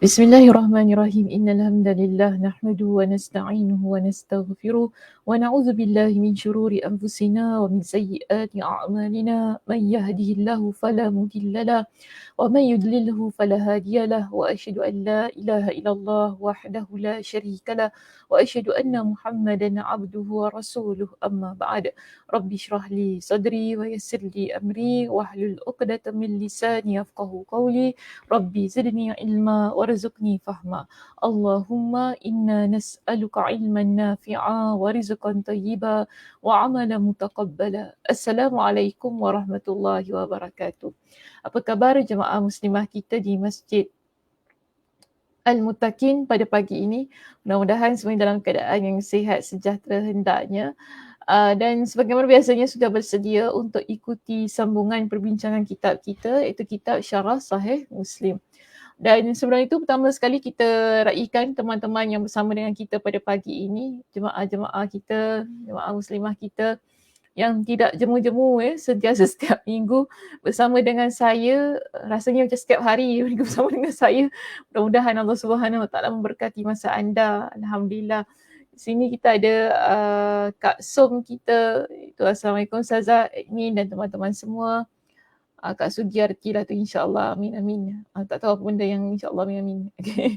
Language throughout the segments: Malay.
Bismillahirrahmanirrahim. Innal hamdalillah nahmaduhu wa nasta'inuhu wa nastaghfiruh wa na'udzu billahi min shururi anfusina wa min sayyiati a'malina. Man yahdihillahu fala mudilla lahu wa man yudlilhu fala hadiya lahu wa asyhadu an la ilaha illallah wahdahu la syarika lahu wa asyhadu anna Muhammadan 'abduhu wa rasuluh. Amma ba'd. Rabbi shrah li sadri wa yassir li amri wahlul 'uqdatam min lisani yafqahu qawli. Rabbi zidni ilma warzuqni fahma. Allahumma inna nas'aluka ilman nafi'a wa rizqan tayyiba wa amalan mutaqabbala. Assalamualaikum warahmatullahi wabarakatuh. Apa khabar jemaah muslimah kita di Masjid Al-Muttaqin pada pagi ini? Mudah-mudahan semuanya dalam keadaan yang sihat sejahtera hendaknya. Dan sebagaimana biasanya sudah bersedia untuk ikuti sambungan perbincangan kitab kita, iaitu kitab Syarah Sahih Muslim. Dan sebelum itu, pertama sekali kita raikan teman-teman yang bersama dengan kita pada pagi ini, jemaah-jemaah kita, jemaah muslimah kita yang tidak jemu-jemu sentiasa setiap minggu bersama dengan saya, rasanya macam setiap hari bersama dengan saya. Mudah-mudahan Allah Subhanahu Wa Taala memberkati masa anda. Alhamdulillah. Di sini kita ada Kak Som kita. Itu Assalamualaikum Ustazah, admin dan teman-teman semua. Kak Sugiyarti lah tu, insyaAllah. Amin, amin. Tak tahu apa benda yang insyaAllah, amin, amin. Okay.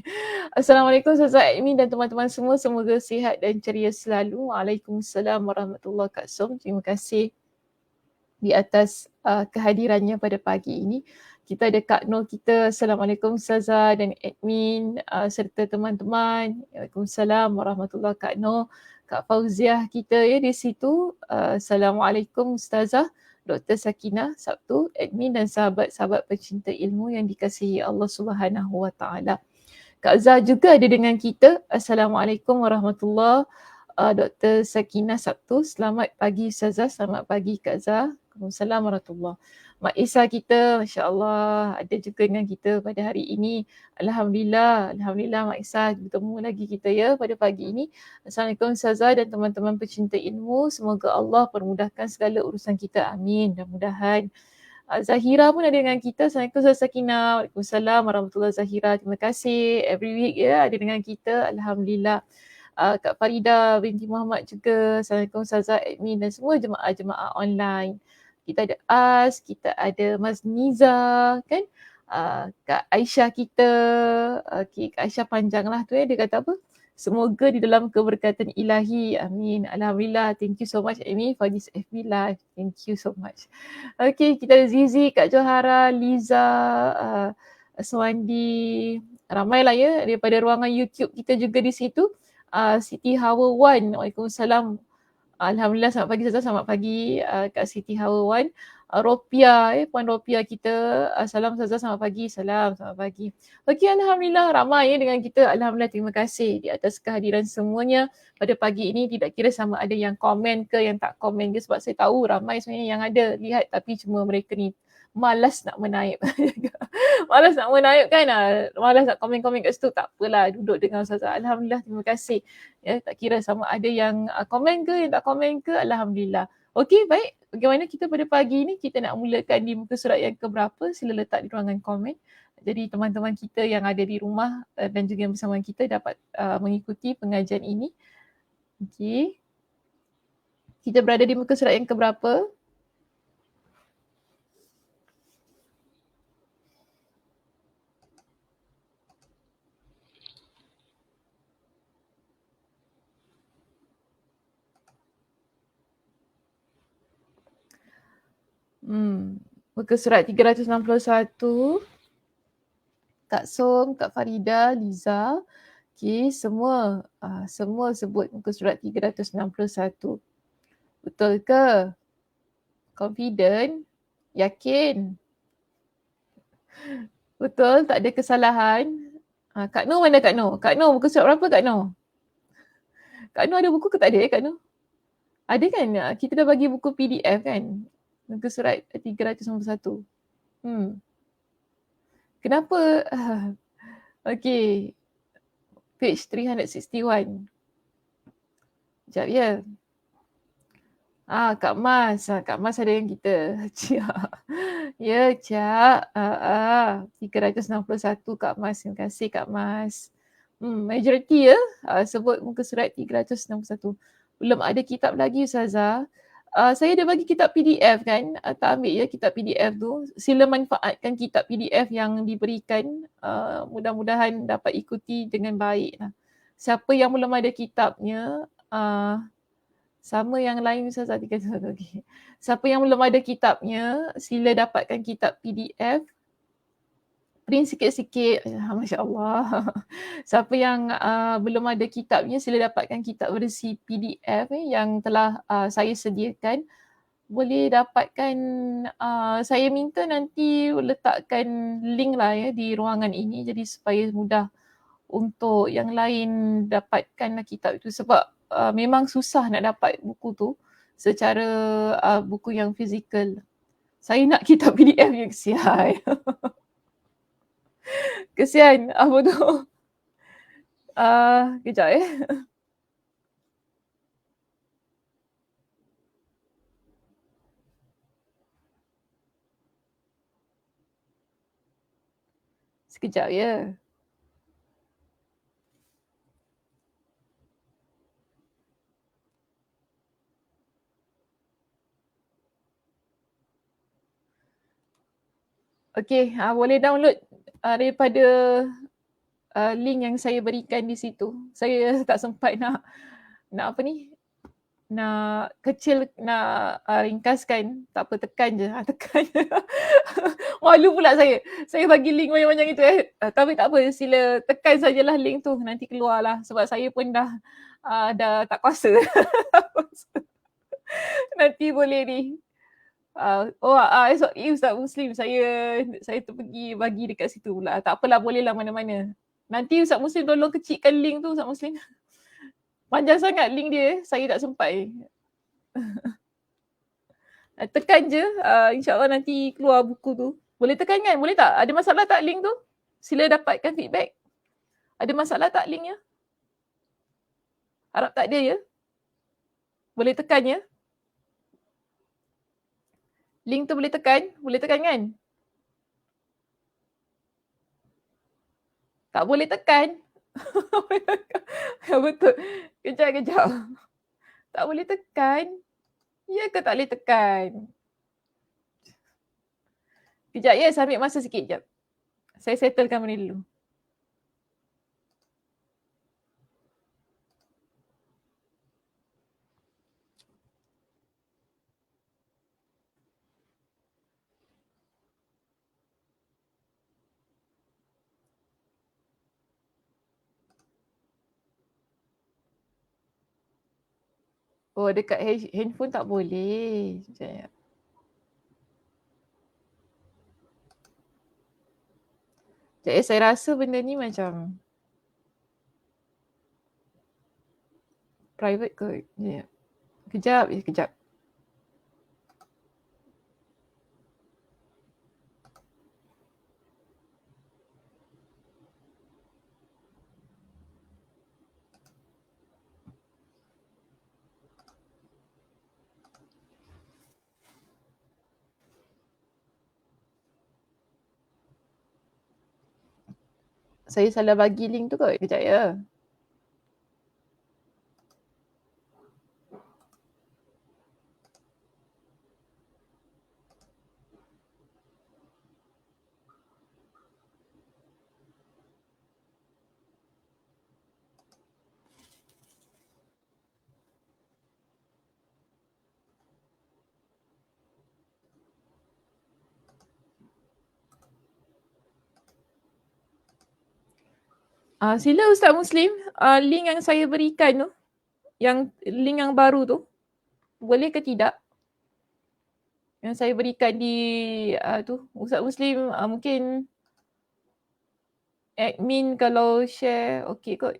Assalamualaikum Ustazah Admin dan teman-teman semua. Semoga sihat dan ceria selalu. Waalaikumsalam warahmatullahi Kak Som. Terima kasih di atas kehadirannya pada pagi ini. Kita ada Kak Nur kita. Assalamualaikum Ustazah dan admin serta teman-teman. Waalaikumsalam warahmatullahi Kak Nur. Kak Fauziah kita di situ. Assalamualaikum Ustazah. Dr. Sakinah Sabtu, admin dan sahabat-sahabat pecinta ilmu yang dikasihi Allah Subhanahu Wa Taala. Kak Zah juga ada dengan kita. Assalamualaikum warahmatullahi Dr. Sakinah Sabtu. Selamat pagi Ustazah, selamat pagi Kak Zah. Waalaikumsalam warahmatullahi. Mak Isa kita, Masya Allah, ada juga dengan kita pada hari ini. Alhamdulillah, Alhamdulillah Mak Isa bertemu lagi kita pada pagi ini. Assalamualaikum Ustazah dan teman-teman pecinta ilmu. Semoga Allah permudahkan segala urusan kita. Amin. Mudah-mudahan. Zahira pun ada dengan kita. Assalamualaikum Ustazah Sakinah. Waalaikumsalam warahmatullahi Zahira. Terima kasih. Every week ada dengan kita. Alhamdulillah. Kak Farida binti Muhammad juga. Assalamualaikum Ustazah admin dan semua jemaah-jemaah online. Kita ada As, kita ada Mas Niza kan. Kak Aisyah kita. Okay, Kak Aisyah panjang lah tu dia kata apa? Semoga di dalam keberkatan ilahi. Amin. Alhamdulillah. Thank you so much Amy for this FB live. Thank you so much. Okay, kita ada Zizi, Kak Johara, Liza, Aswandi. Ramai lah daripada ruangan YouTube kita juga di situ. Siti Hawa Wan. Waalaikumsalam. Alhamdulillah, selamat pagi Ustazah, selamat pagi Kak Siti Hawa Wan. Ropia, Puan Ropia kita. Salam Ustazah, selamat pagi. Salam, selamat pagi. Okey, Alhamdulillah ramai dengan kita. Alhamdulillah, terima kasih di atas kehadiran semuanya pada pagi ini. Tidak kira sama ada yang komen ke yang tak komen ke, sebab saya tahu ramai sebenarnya yang ada lihat tapi cuma mereka ni malas nak menaip. Malas nak menaip kan, malas nak komen-komen kat situ. Tak apalah, duduk dengan Ustazah. Alhamdulillah, terima kasih. Tak kira sama ada yang komen ke, yang tak komen ke, Alhamdulillah. Okey, baik. Bagaimana kita pada pagi ini, kita nak mulakan di muka surat yang keberapa, sila letak di ruangan komen. Jadi teman-teman kita yang ada di rumah dan juga yang bersama kita dapat mengikuti pengajian ini. Okey. Kita berada di muka surat yang keberapa? Muka surat 361. Kak Som, Kak Farida, Liza. Okey, semua sebut muka surat 361. Betul ke? Confident? Yakin? Betul, tak ada kesalahan. Kak Nur mana Kak Nur? Kak Nur muka surat berapa Kak Nur? Kak Nur ada buku ke tak ada Kak Nur? Ada kan? Kita dah bagi buku PDF kan? Muka surat 361. Kenapa? Okay. Page 361. Sekejap ya. Kak Mas, Kak Mas ada yang kita. Ya, Cak. 361 Kak Mas. Terima kasih Kak Mas. Majoriti ya, sebut muka surat 361. Belum ada kitab lagi Ustazah. Saya dah bagi kitab PDF kan, tak ambil ya kitab PDF tu. Sila manfaatkan kitab PDF yang diberikan. Mudah-mudahan dapat ikuti dengan baik lah. Siapa yang belum ada kitabnya, sama yang lain Ustazah 361. Okay. Siapa yang belum ada kitabnya, sila dapatkan kitab PDF. Print sikit-sikit. Masya Allah. Siapa yang belum ada kitabnya, sila dapatkan kitab versi PDF yang telah saya sediakan. Boleh dapatkan, saya minta nanti letakkan link lah ya di ruangan ini jadi supaya mudah untuk yang lain dapatkan kitab itu sebab memang susah nak dapat buku tu secara buku yang fizikal. Saya nak kitab PDF yang kesian. Kesian apa tu? Kejap ya. Sekejap ya. Okey, boleh download daripada link yang saya berikan di situ. Saya tak sempat nak apa ni? Nak kecil, nak ringkaskan. Tak apa, tekan je. Tekan je. Malu pula saya. Saya bagi link banyak-banyak itu tapi tak apa, sila tekan sajalah link tu. Nanti keluarlah. Sebab saya pun dah tak kuasa. Nanti boleh ni. Esok Ustaz Muslim saya terpergi bagi dekat situ pula. Tak apalah, bolehlah mana-mana. Nanti Ustaz Muslim tolong kecilkan link tu Ustaz Muslim. Panjang sangat link dia, saya tak sempat. Tekan je, insyaAllah nanti keluar buku tu. Boleh tekan kan? Boleh tak? Ada masalah tak link tu? Sila dapatkan feedback. Ada masalah tak linknya? Harap tak ada ya. Boleh tekan ya. Link tu boleh tekan? Boleh tekan kan? Tak boleh tekan. Betul. Kejap. Tak boleh tekan. Ya ke tak boleh tekan? Kejap ya, saya ambil masa sikit jap. Saya settlekan benda dulu. Oh, dekat handphone tak boleh. Sekejap. Saya rasa benda ni macam private kot. Kejap. Saya salah bagi link tu kot. Kejap ya. Sila Ustaz Muslim, link yang saya berikan tu, yang link yang baru tu, boleh ke tidak? Yang saya berikan di tu, Ustaz Muslim mungkin admin kalau share okey kot.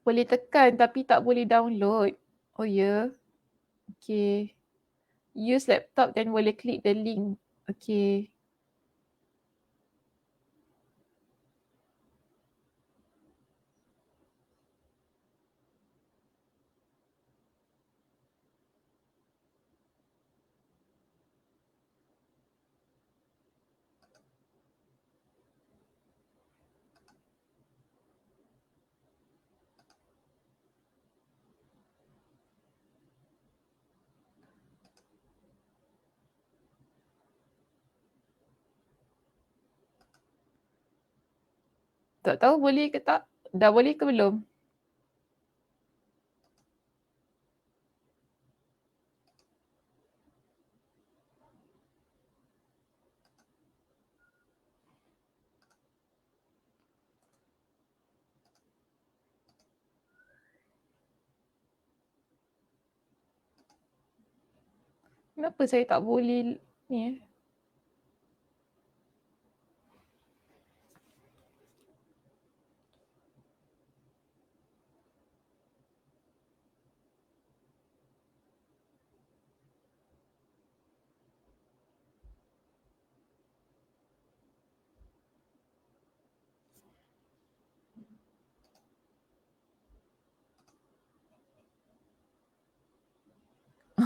Boleh tekan tapi tak boleh download. Oh ya? Okay. Use laptop dan boleh klik the link. Okay. Tak tahu boleh ke tak? Dah boleh ke belum? Kenapa saya tak boleh ni eh?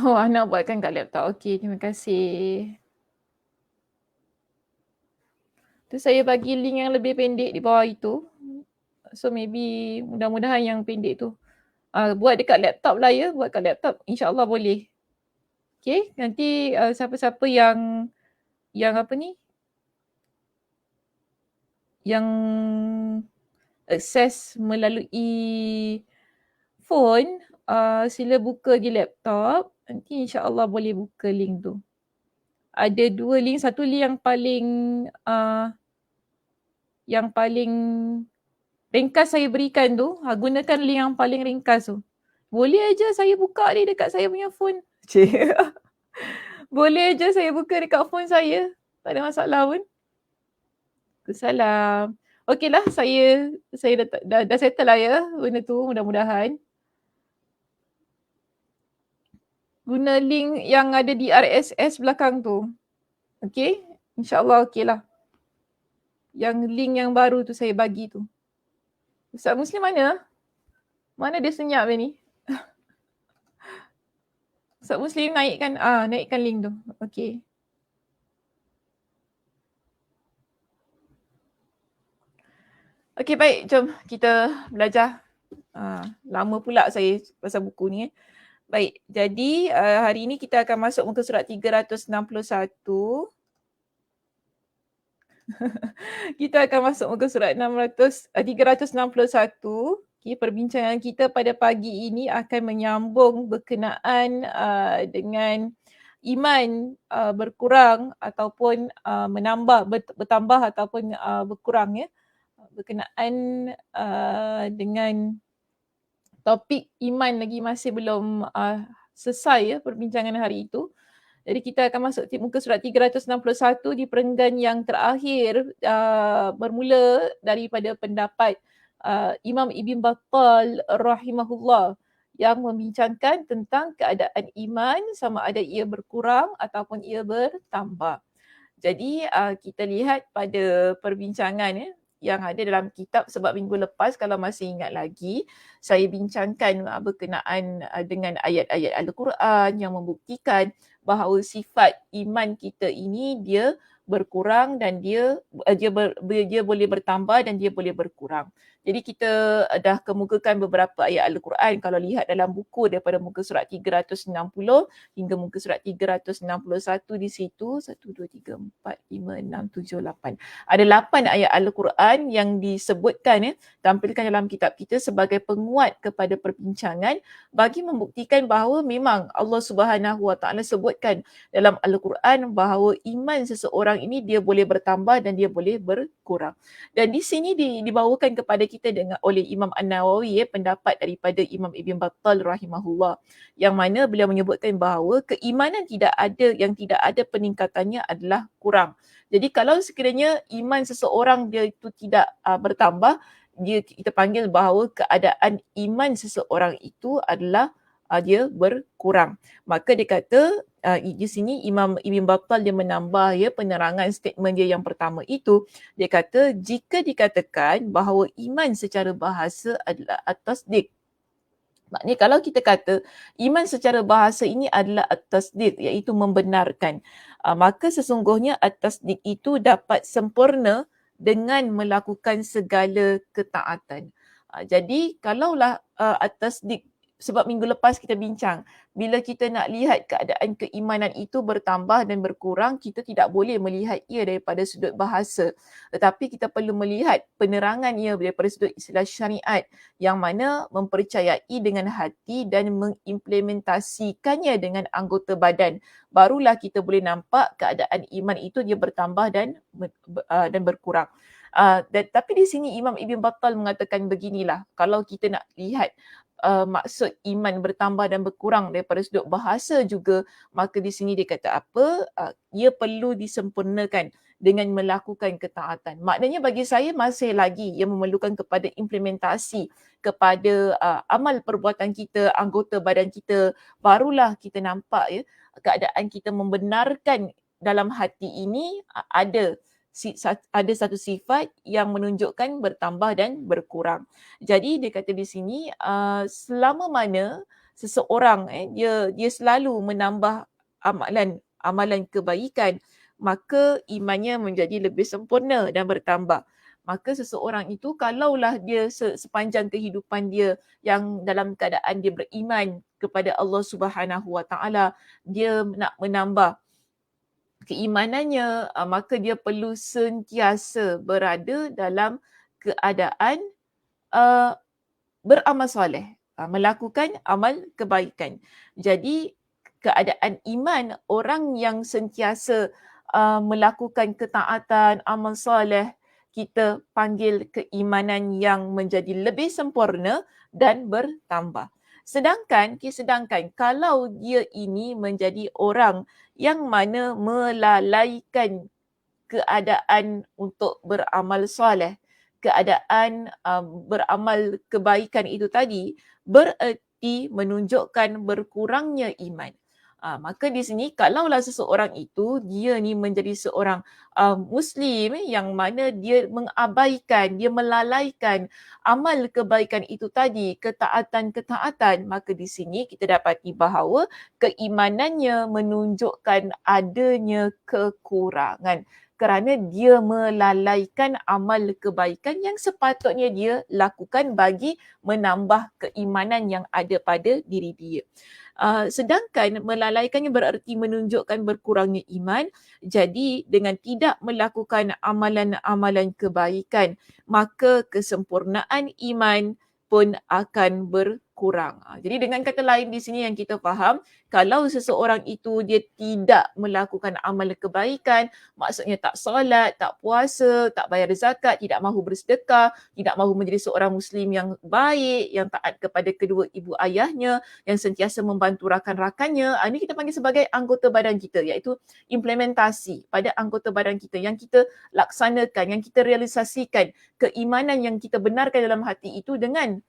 Oh, Ana buatkan kat laptop. Okay, terima kasih. Tu saya bagi link yang lebih pendek di bawah itu. So maybe mudah-mudahan yang pendek tu. Buat dekat laptop lah ya. Buat kat laptop insyaAllah boleh. Okay, nanti siapa-siapa yang apa ni? Yang akses melalui phone, sila buka di laptop. Nanti insyaAllah boleh buka link tu. Ada dua link. Satu link yang paling ringkas saya berikan tu. Gunakan link yang paling ringkas tu. Boleh aja saya buka ni dekat saya punya phone. Cik. Boleh aja saya buka dekat phone saya. Tak ada masalah pun. Salam. Okeylah, saya dah settle lah ya benda tu, mudah-mudahan. Guna link yang ada di RSS belakang tu. Okey? InsyaAllah okeylah. Yang link yang baru tu saya bagi tu. Ustaz Muslim mana? Mana dia senyap ni? Ustaz Muslim naikkan link tu. Okey. Okey, baik. Jom kita belajar. Lama pula saya pasal buku ni. Baik, jadi hari ini kita akan masuk muka surat 361. Kita akan masuk muka surat 361. Okay, perbincangan kita pada pagi ini akan menyambung berkenaan dengan iman berkurang ataupun bertambah ataupun berkurang ya. Berkenaan dengan topik iman lagi masih belum selesai ya perbincangan hari itu. Jadi kita akan masuk muka surat 361 di perenggan yang terakhir bermula daripada pendapat Imam Ibn Battal rahimahullah yang membincangkan tentang keadaan iman sama ada ia berkurang ataupun ia bertambah. Jadi kita lihat pada perbincangan yang ada dalam kitab, sebab minggu lepas kalau masih ingat lagi saya bincangkan berkenaan dengan ayat-ayat Al-Quran yang membuktikan bahawa sifat iman kita ini dia berkurang dan dia boleh bertambah dan dia boleh berkurang. Jadi kita dah kemukakan beberapa ayat Al-Quran kalau lihat dalam buku daripada muka surat 360 hingga muka surat 361 di situ. 1, 2, 3, 4, 5, 6, 7, 8. Ada 8 ayat Al-Quran yang disebutkan tampilkan dalam kitab kita sebagai penguat kepada perbincangan bagi membuktikan bahawa memang Allah Subhanahu Wa Taala sebutkan dalam Al-Quran bahawa iman seseorang ini dia boleh bertambah dan dia boleh berkurang. Dan di sini dibawakan kepada kita oleh Imam An-Nawawi pendapat daripada Imam Ibn Battal rahimahullah yang mana beliau menyebutkan bahawa keimanan yang tidak ada peningkatannya adalah kurang. Jadi kalau sekiranya iman seseorang dia itu tidak bertambah, kita panggil bahawa keadaan iman seseorang itu adalah dia berkurang. Maka dia kata di sini Imam Ibn Battal dia menambah penerangan statement dia yang pertama itu. Dia kata jika dikatakan bahawa iman secara bahasa adalah at-tasdiq. Maknanya kalau kita kata iman secara bahasa ini adalah at-tasdiq, iaitu membenarkan, maka sesungguhnya at-tasdiq itu dapat sempurna dengan melakukan segala ketaatan. Jadi kalaulah at-tasdiq, sebab minggu lepas kita bincang, bila kita nak lihat keadaan keimanan itu bertambah dan berkurang, kita tidak boleh melihat ia daripada sudut bahasa, tetapi kita perlu melihat penerangan ia daripada sudut istilah syariat, yang mana mempercayai dengan hati dan mengimplementasikannya dengan anggota badan. Barulah kita boleh nampak keadaan iman itu dia bertambah dan berkurang. Tapi di sini Imam Ibn Battal mengatakan beginilah, kalau kita nak lihat maksud iman bertambah dan berkurang daripada sudut bahasa juga, maka di sini dia kata apa? Ia perlu disempurnakan dengan melakukan ketaatan. Maknanya bagi saya masih lagi ia memerlukan kepada implementasi kepada amal perbuatan kita, anggota badan kita, barulah kita nampak keadaan kita membenarkan dalam hati ini ada satu sifat yang menunjukkan bertambah dan berkurang. Jadi dia kata di sini selama mana seseorang dia selalu menambah amalan kebaikan, maka imannya menjadi lebih sempurna dan bertambah. Maka seseorang itu kalaulah dia sepanjang kehidupan dia yang dalam keadaan dia beriman kepada Allah Subhanahu Wa Taala, dia nak menambah keimanannya, maka dia perlu sentiasa berada dalam keadaan beramal soleh, melakukan amal kebaikan. Jadi keadaan iman orang yang sentiasa melakukan ketaatan, amal soleh, kita panggil keimanan yang menjadi lebih sempurna dan bertambah. Sedangkan kalau dia ini menjadi orang yang mana melalaikan keadaan untuk beramal soleh, keadaan beramal kebaikan itu tadi, bererti menunjukkan berkurangnya iman. Maka di sini kalaulah seseorang itu dia ni menjadi seorang Muslim yang mana dia mengabaikan, dia melalaikan amal kebaikan itu tadi, ketaatan-ketaatan, maka di sini kita dapati bahawa keimanannya menunjukkan adanya kekurangan kerana dia melalaikan amal kebaikan yang sepatutnya dia lakukan bagi menambah keimanan yang ada pada diri dia. Sedangkan melalaikannya bererti menunjukkan berkurangnya iman. Jadi dengan tidak melakukan amalan-amalan kebaikan, maka kesempurnaan iman pun akan berkurang. Jadi dengan kata lain di sini yang kita faham, kalau seseorang itu dia tidak melakukan amal kebaikan, maksudnya tak solat, tak puasa, tak bayar zakat, tidak mahu bersedekah, tidak mahu menjadi seorang Muslim yang baik, yang taat kepada kedua ibu ayahnya, yang sentiasa membantu rakan-rakannya, ini kita panggil sebagai anggota badan kita, iaitu implementasi pada anggota badan kita yang kita laksanakan, yang kita realisasikan keimanan yang kita benarkan dalam hati itu dengan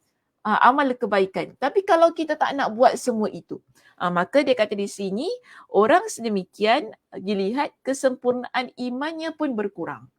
amal kebaikan. Tapi kalau kita tak nak buat semua itu, maka dia kata di sini orang sedemikian dilihat kesempurnaan imannya pun berkurang.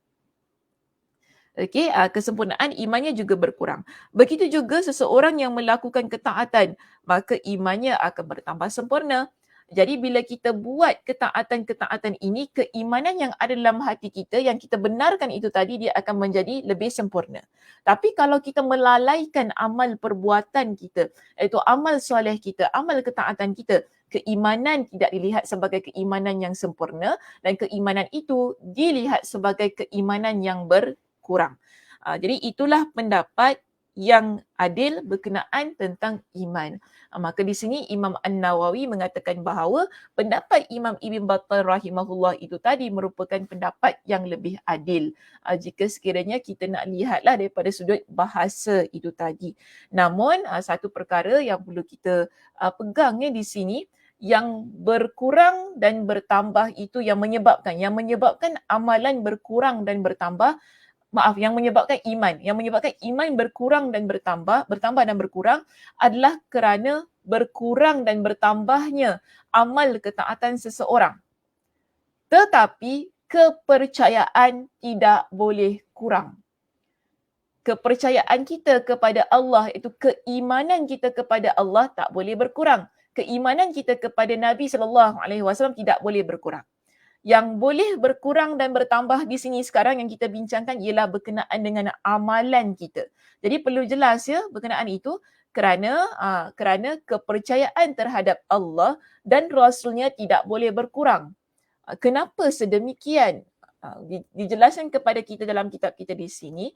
Okey, kesempurnaan imannya juga berkurang. Begitu juga seseorang yang melakukan ketaatan, maka imannya akan bertambah sempurna. Jadi bila kita buat ketaatan-ketaatan ini, keimanan yang ada dalam hati kita, yang kita benarkan itu tadi, dia akan menjadi lebih sempurna. Tapi kalau kita melalaikan amal perbuatan kita, iaitu amal soleh kita, amal ketaatan kita, keimanan tidak dilihat sebagai keimanan yang sempurna dan keimanan itu dilihat sebagai keimanan yang berkurang. Jadi itulah pendapat yang adil berkenaan tentang iman. Maka di sini Imam An-Nawawi mengatakan bahawa pendapat Imam Ibn Battal rahimahullah itu tadi merupakan pendapat yang lebih adil. Jika sekiranya kita nak lihatlah daripada sudut bahasa itu tadi. Namun satu perkara yang perlu kita pegangnya di sini, yang berkurang dan bertambah itu yang menyebabkan amalan berkurang dan bertambah yang menyebabkan iman berkurang dan bertambah dan berkurang adalah kerana berkurang dan bertambahnya amal ketaatan seseorang. Tetapi kepercayaan tidak boleh kurang. Kepercayaan kita kepada Allah, itu keimanan kita kepada Allah tak boleh berkurang. Keimanan kita kepada Nabi SAW tidak boleh berkurang. Yang boleh berkurang dan bertambah di sini sekarang yang kita bincangkan ialah berkenaan dengan amalan kita. Jadi perlu jelas ya berkenaan itu kerana kepercayaan terhadap Allah dan Rasulnya tidak boleh berkurang. Kenapa sedemikian? Dijelaskan kepada kita dalam kitab kita di sini.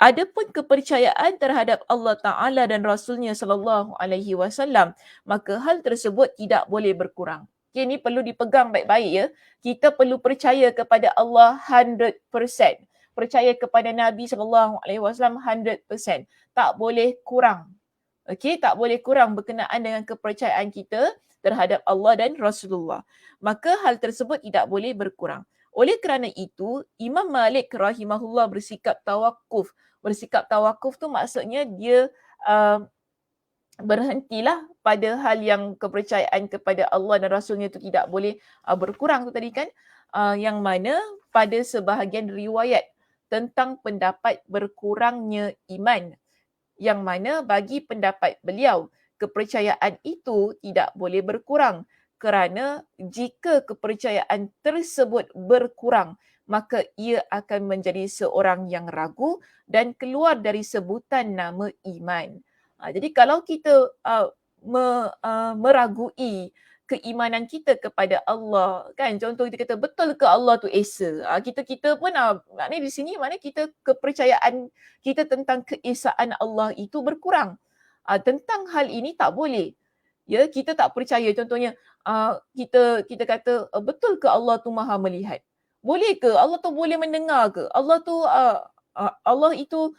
Adapun kepercayaan terhadap Allah Ta'ala dan Rasulnya sallallahu alaihi wasallam, maka hal tersebut tidak boleh berkurang. Okay, ini perlu dipegang baik-baik ya. Kita perlu percaya kepada Allah 100%. Percaya kepada Nabi sallallahu alaihi wasallam 100%. Tak boleh kurang. Okey, tak boleh kurang berkenaan dengan kepercayaan kita terhadap Allah dan Rasulullah. Maka hal tersebut tidak boleh berkurang. Oleh kerana itu, Imam Malik rahimahullah bersikap tawakuf. Bersikap tawakuf tu maksudnya dia berhentilah pada hal yang kepercayaan kepada Allah dan Rasulnya itu tidak boleh berkurang tu tadi kan. Yang mana pada sebahagian riwayat tentang pendapat berkurangnya iman. Yang mana bagi pendapat beliau, kepercayaan itu tidak boleh berkurang. Kerana jika kepercayaan tersebut berkurang, maka ia akan menjadi seorang yang ragu dan keluar dari sebutan nama iman. Jadi kalau kita meragui keimanan kita kepada Allah, kan, contoh kita kata betul ke Allah tu esa, kita pun maknanya di sini maknanya kita kepercayaan kita tentang keesaan Allah itu berkurang. Tentang hal ini tak boleh. Ya, kita tak percaya contohnya kita kata betul ke Allah tu Maha melihat? Boleh ke Allah tu boleh mendengar ke? Allah itu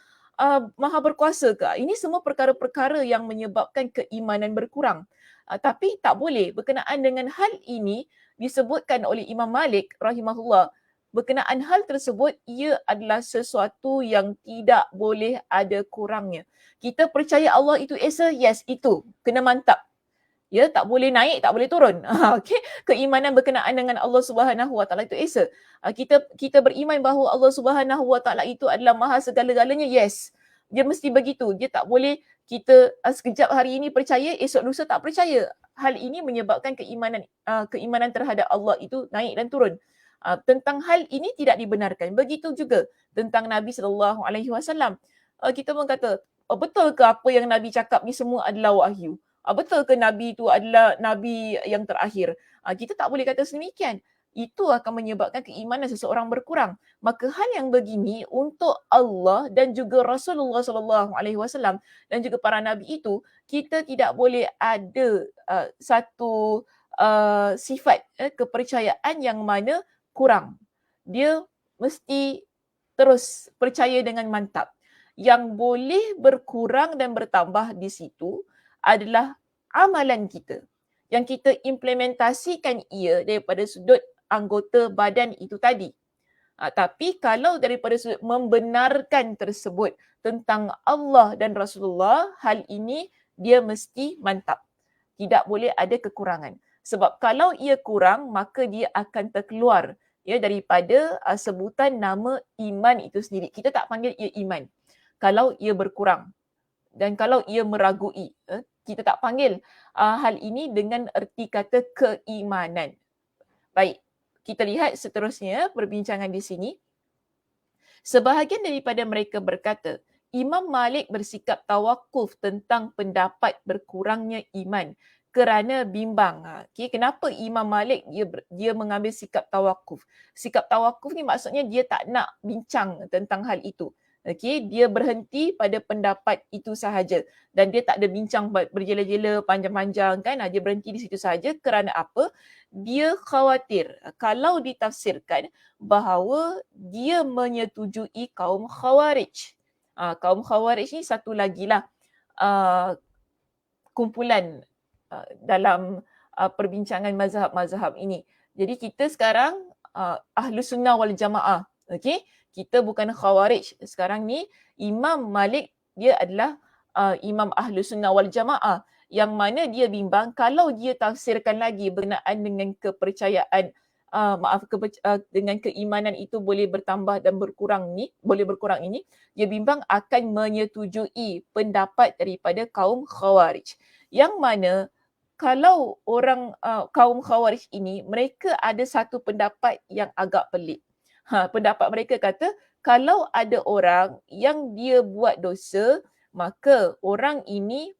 Maha berkuasa ke? Ini semua perkara-perkara yang menyebabkan keimanan berkurang. Tapi tak boleh berkenaan dengan hal ini disebutkan oleh Imam Malik rahimahullah. Berkenaan hal tersebut, ia adalah sesuatu yang tidak boleh ada kurangnya. Kita percaya Allah itu esa, yes, itu kena mantap. Ya, tak boleh naik, tak boleh turun. Okey, keimanan berkenaan dengan Allah Subhanahu Wa Taala itu esa. Kita beriman bahawa Allah Subhanahu Wa Taala itu adalah maha segala-galanya, yes. Dia mesti begitu. Dia tak boleh kita sekejap hari ini percaya, esok lusa tak percaya. Hal ini menyebabkan keimanan terhadap Allah itu naik dan turun. Tentang hal ini tidak dibenarkan. Begitu juga tentang Nabi sallallahu alaihi wasallam. Kita pun kata, betul ke apa yang Nabi cakap ni semua adalah wahyu? Betul ke Nabi itu adalah Nabi yang terakhir? Kita tak boleh kata sedemikian. Itu akan menyebabkan keimanan seseorang berkurang. Maka hal yang begini untuk Allah dan juga Rasulullah sallallahu alaihi wasallam dan juga para nabi itu, kita tidak boleh ada satu sifat kepercayaan yang mana kurang. Dia mesti terus percaya dengan mantap. Yang boleh berkurang dan bertambah di situ adalah amalan kita. Yang kita implementasikan ia daripada sudut anggota badan itu tadi. Tapi kalau daripada sudut membenarkan tersebut tentang Allah dan Rasulullah, hal ini dia mesti mantap. Tidak boleh ada kekurangan. Sebab kalau ia kurang, maka dia akan terkeluar daripada sebutan nama iman itu sendiri. Kita tak panggil ia iman kalau ia berkurang. Dan kalau ia meragui, kita tak panggil hal ini dengan erti kata keimanan. Baik, kita lihat seterusnya perbincangan di sini. Sebahagian daripada mereka berkata, Imam Malik bersikap tawakuf tentang pendapat berkurangnya iman kerana bimbang. Okay, kenapa Imam Malik dia mengambil sikap tawakuf? Sikap tawakuf ni maksudnya dia tak nak bincang tentang hal itu. Okey, dia berhenti pada pendapat itu sahaja dan dia tak ada bincang berjela-jela panjang-panjang kan. Dia berhenti di situ sahaja kerana apa? Dia khawatir kalau ditafsirkan bahawa dia menyetujui kaum Khawarij. Kaum Khawarij ni satu lagilah kumpulan dalam perbincangan mazhab-mazhab ini. Jadi kita sekarang Ahlus Sunnah wal Jamaah. Okey, kita bukan Khawarij. Sekarang ni Imam Malik dia adalah Imam Ahlus Sunnah wal Jamaah, yang mana dia bimbang kalau dia tafsirkan lagi berkenaan dengan kepercayaan dengan keimanan itu boleh bertambah dan boleh berkurang ini, dia bimbang akan menyetujui pendapat daripada kaum Khawarij. Yang mana kalau kaum Khawarij ini, mereka ada satu pendapat yang agak pelik. Pendapat mereka kata kalau ada orang yang dia buat dosa, maka orang ini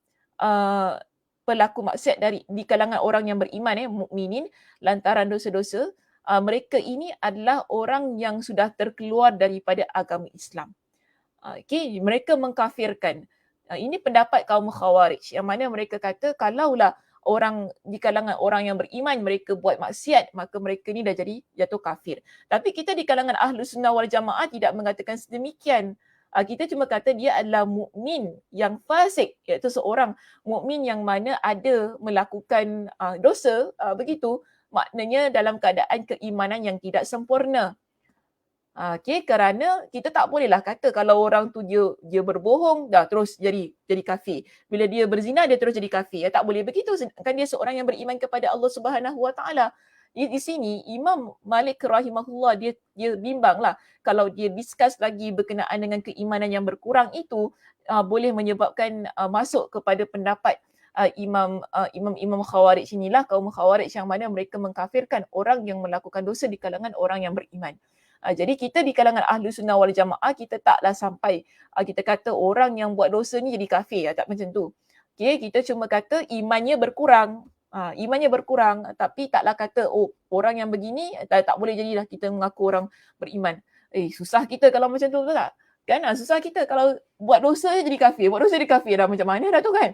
pelaku maksiat di kalangan orang yang beriman, mukminin, lantaran dosa-dosa, mereka ini adalah orang yang sudah terkeluar daripada agama Islam. Okey, mereka mengkafirkan. Ini pendapat kaum Khawarij, yang mana mereka kata kalaulah orang di kalangan orang yang beriman mereka buat maksiat, maka mereka ni dah jadi jatuh kafir. Tapi kita di kalangan Ahlus Sunnah wal Jamaah tidak mengatakan sedemikian. Kita cuma kata dia adalah mukmin yang fasik, iaitu seorang mukmin yang mana ada melakukan dosa, begitu maknanya dalam keadaan keimanan yang tidak sempurna. Okey, kerana kita tak bolehlah kata kalau orang tu dia berbohong dah terus jadi kafir. Bila dia berzina dia terus jadi kafir. Tak boleh begitu, sedangkan dia seorang yang beriman kepada Allah Subhanahu Wa Taala. Di sini Imam Malik rahimahullah dia bimbanglah kalau dia discuss lagi berkenaan dengan keimanan yang berkurang itu boleh menyebabkan masuk kepada pendapat imam Khawarij inilah, kaum Khawarij yang mana mereka mengkafirkan orang yang melakukan dosa di kalangan orang yang beriman. Jadi kita di kalangan Ahlus Sunnah wal Jamaah, kita taklah sampai kita kata orang yang buat dosa ni jadi kafir, tak macam tu. Okay, kita cuma kata imannya berkurang. Imannya berkurang, tapi taklah kata orang yang begini tak boleh jadilah kita mengaku orang beriman. Susah kita kalau macam tu, betul tak? Kan susah kita kalau buat dosa je jadi kafir, buat dosa jadi kafir dah, macam mana dah tu kan?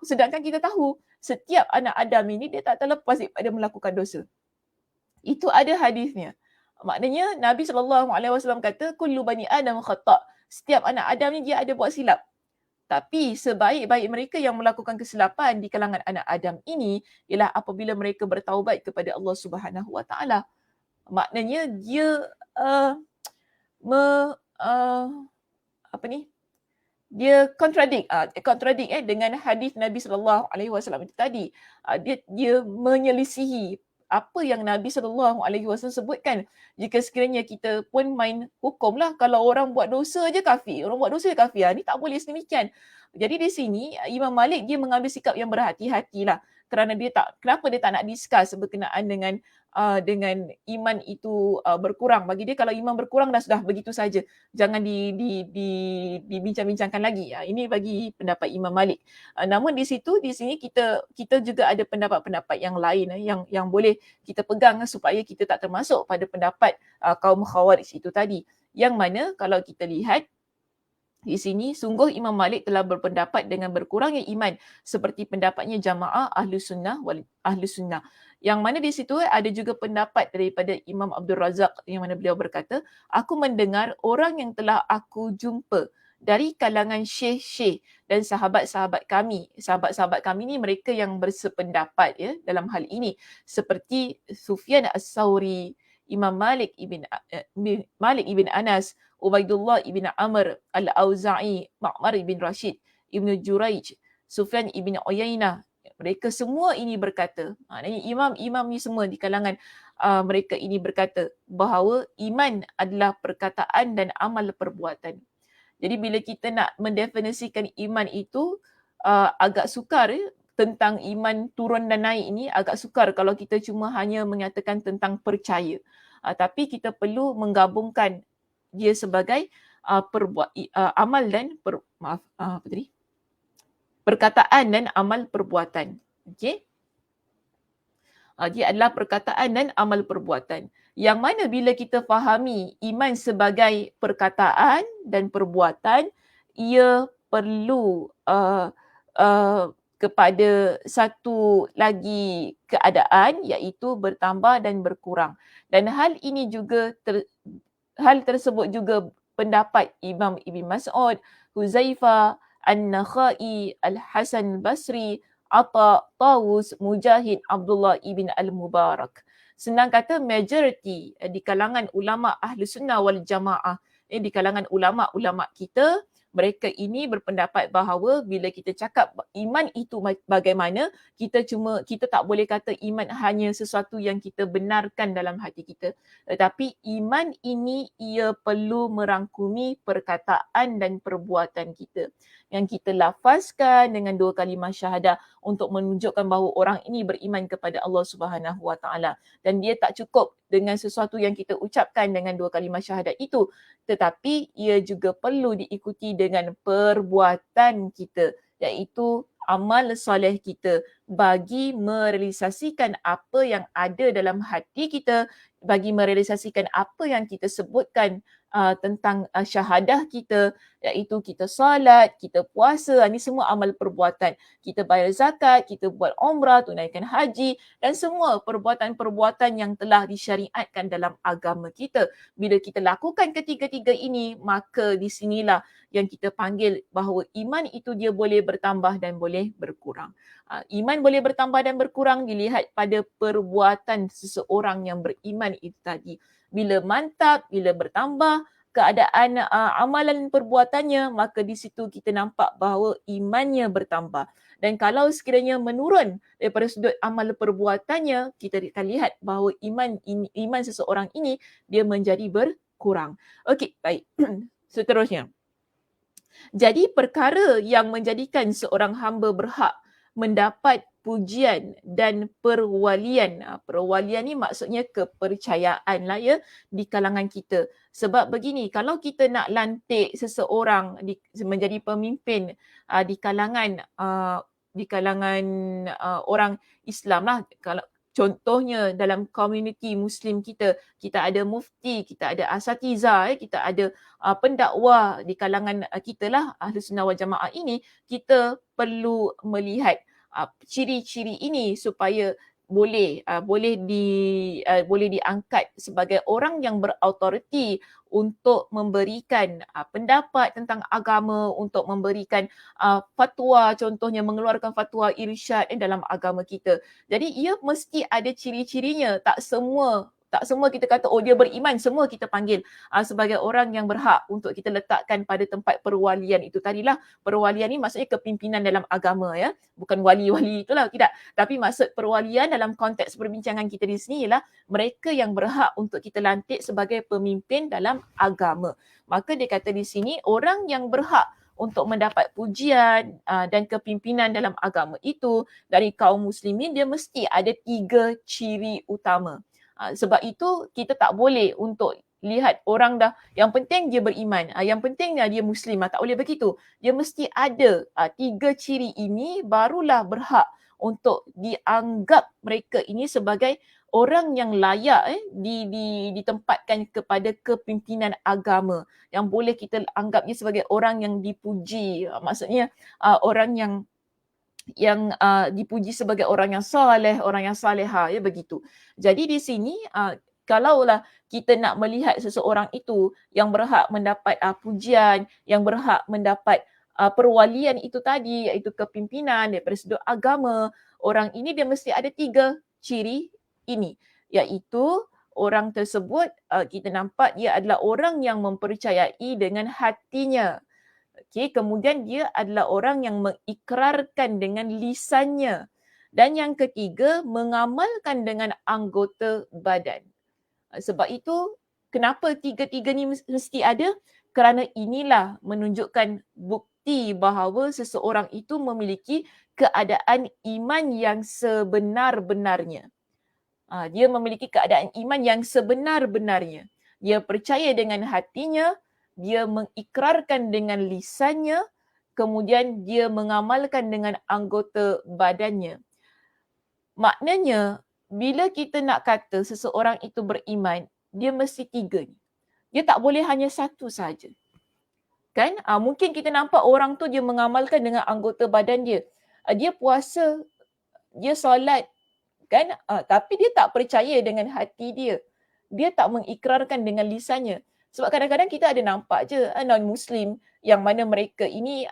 Sedangkan kita tahu setiap anak Adam ini dia tak terlepas daripada melakukan dosa. Itu ada hadisnya. Maknanya Nabi SAW kata kullu bani Adam khata'. Setiap anak Adam ni dia ada buat silap. Tapi sebaik-baik mereka yang melakukan kesilapan di kalangan anak Adam ini ialah apabila mereka bertaubat kepada Allah Subhanahu Wa Taala. Maknanya dia dia contradict dengan hadis Nabi SAW itu tadi. Dia menyelisihi apa yang Nabi SAW sebutkan. Jika sekiranya kita pun main hukum lah, kalau orang buat dosa je kafir, orang buat dosa je kafir, ni tak boleh sedemikian. Jadi di sini Imam Malik dia mengambil sikap yang berhati-hatilah, kerana kenapa dia tak nak discuss berkenaan dengan iman itu berkurang. Bagi dia kalau iman berkurang dah sudah begitu saja, jangan dibincang-bincangkan lagi. Ini bagi pendapat Imam Malik. Namun di sini kita juga ada pendapat-pendapat yang lain yang boleh kita pegang supaya kita tak termasuk pada pendapat kaum Khawarij itu tadi. Yang mana kalau kita lihat di sini sungguh Imam Malik telah berpendapat dengan berkurangnya iman seperti pendapatnya jamaah Ahlus Sunnah. Yang mana di situ ada juga pendapat daripada Imam Abdul Razak yang mana beliau berkata, aku mendengar orang yang telah aku jumpa dari kalangan syekh-syekh dan sahabat-sahabat kami. Sahabat-sahabat kami ni mereka yang bersependapat dalam hal ini. Seperti Sufyan As-Sawri, Imam Malik ibn Anas, Ubaidullah ibn Amr, Al-Auza'i, Ma'mar ibn Rashid, Ibn Juraij, Sufyan ibn Uyainah. Mereka semua ini berkata, maknanya imam-imam ni semua di kalangan mereka ini berkata bahawa iman adalah perkataan dan amal perbuatan. Jadi bila kita nak mendefinisikan iman itu agak sukar tentang iman turun dan naik ini, agak sukar kalau kita cuma hanya menyatakan tentang percaya. Tapi kita perlu menggabungkan dia sebagai amal dan perkataan dan amal perbuatan. Okey. Dia adalah perkataan dan amal perbuatan. Yang mana bila kita fahami iman sebagai perkataan dan perbuatan, ia perlu kepada satu lagi keadaan, iaitu bertambah dan berkurang. Dan hal ini juga hal tersebut juga pendapat Imam Ibn Mas'ud, Huzaifah, An-Nakhai, Al-Hasan Basri, Ata, Tawus, Mujahid, Abdullah ibn al-Mubarak. Senang kata majority di kalangan ulama ahli sunnah wal jamaah, di kalangan ulama-ulama kita, mereka ini berpendapat bahawa bila kita cakap iman itu bagaimana, kita tak boleh kata iman hanya sesuatu yang kita benarkan dalam hati kita. Tetapi iman ini ia perlu merangkumi perkataan dan perbuatan kita. Yang kita lafazkan dengan 2 kalimah syahadah untuk menunjukkan bahawa orang ini beriman kepada Allah Subhanahu Wa Taala. Dan dia tak cukup dengan sesuatu yang kita ucapkan dengan 2 kalimah syahadat itu, tetapi ia juga perlu diikuti dengan perbuatan kita, iaitu amal soleh kita bagi merealisasikan apa yang ada dalam hati kita, bagi merealisasikan apa yang kita sebutkan tentang syahadah kita, iaitu kita solat, kita puasa, ini semua amal perbuatan. Kita bayar zakat, kita buat umrah, tunaikan haji dan semua perbuatan-perbuatan yang telah disyariatkan dalam agama kita. Bila kita lakukan ketiga-tiga ini, maka di sinilah yang kita panggil bahawa iman itu dia boleh bertambah dan boleh berkurang. Iman boleh bertambah dan berkurang dilihat pada perbuatan seseorang yang beriman itu tadi. Bila mantap, bila bertambah keadaan amalan perbuatannya, maka di situ kita nampak bahawa imannya bertambah. Dan kalau sekiranya menurun daripada sudut amal perbuatannya, kita akan lihat bahawa iman seseorang ini dia menjadi berkurang. Okey, baik. Seterusnya. Jadi perkara yang menjadikan seorang hamba berhak mendapat pujian dan perwalian. Perwalian ni maksudnya kepercayaan lah ya di kalangan kita. Sebab begini, kalau kita nak lantik seseorang menjadi pemimpin di kalangan orang Islam lah. Kalau contohnya dalam komuniti Muslim kita ada mufti, kita ada asatiza, kita ada pendakwa di kalangan kita lah, Ahlus Sunnah wal Jamaah ini, kita perlu melihat ciri-ciri ini supaya boleh diangkat sebagai orang yang berautoriti untuk memberikan pendapat tentang agama, untuk memberikan fatwa, contohnya mengeluarkan fatwa irsyad dalam agama kita. Jadi ia mesti ada ciri-cirinya. Tak semua kita kata dia beriman, semua kita panggil sebagai orang yang berhak untuk kita letakkan pada tempat perwalian itu tadilah. Perwalian ni maksudnya kepimpinan dalam agama ya, bukan wali-wali itulah, tidak. Tapi maksud perwalian dalam konteks perbincangan kita di sini ialah mereka yang berhak untuk kita lantik sebagai pemimpin dalam agama. Maka dia kata di sini orang yang berhak untuk mendapat pujian dan kepimpinan dalam agama itu dari kaum muslimin, dia mesti ada 3 ciri utama. Sebab itu kita tak boleh untuk lihat orang dah, yang penting dia beriman, yang penting dia Muslim, tak boleh begitu. Dia mesti ada 3 ciri ini barulah berhak untuk dianggap mereka ini sebagai orang yang layak ditempatkan kepada kepimpinan agama, yang boleh kita anggapnya sebagai orang yang dipuji. Maksudnya orang yang dipuji sebagai orang yang soleh, orang yang salihah, ya begitu. Jadi di sini kalaulah kita nak melihat seseorang itu yang berhak mendapat pujian, yang berhak mendapat perwalian itu tadi, iaitu kepimpinan daripada sudut agama, orang ini dia mesti ada 3 ciri ini, iaitu orang tersebut kita nampak dia adalah orang yang mempercayai dengan hatinya. Okay, kemudian dia adalah orang yang mengikrarkan dengan lisannya. Dan yang ketiga, mengamalkan dengan anggota badan. Sebab itu, kenapa 3-3 ni mesti ada? Kerana inilah menunjukkan bukti bahawa seseorang itu memiliki keadaan iman yang sebenar-benarnya. Dia memiliki keadaan iman yang sebenar-benarnya. Dia percaya dengan hatinya, dia mengikrarkan dengan lisannya, kemudian dia mengamalkan dengan anggota badannya. Maknanya, bila kita nak kata seseorang itu beriman, dia mesti 3 ni. Dia tak boleh hanya satu saja. Kan? Mungkin kita nampak orang tu dia mengamalkan dengan anggota badan dia. Dia puasa, dia solat, kan? Tapi dia tak percaya dengan hati dia. Dia tak mengikrarkan dengan lisannya. Sebab kadang-kadang kita ada nampak je non-Muslim yang mana mereka ini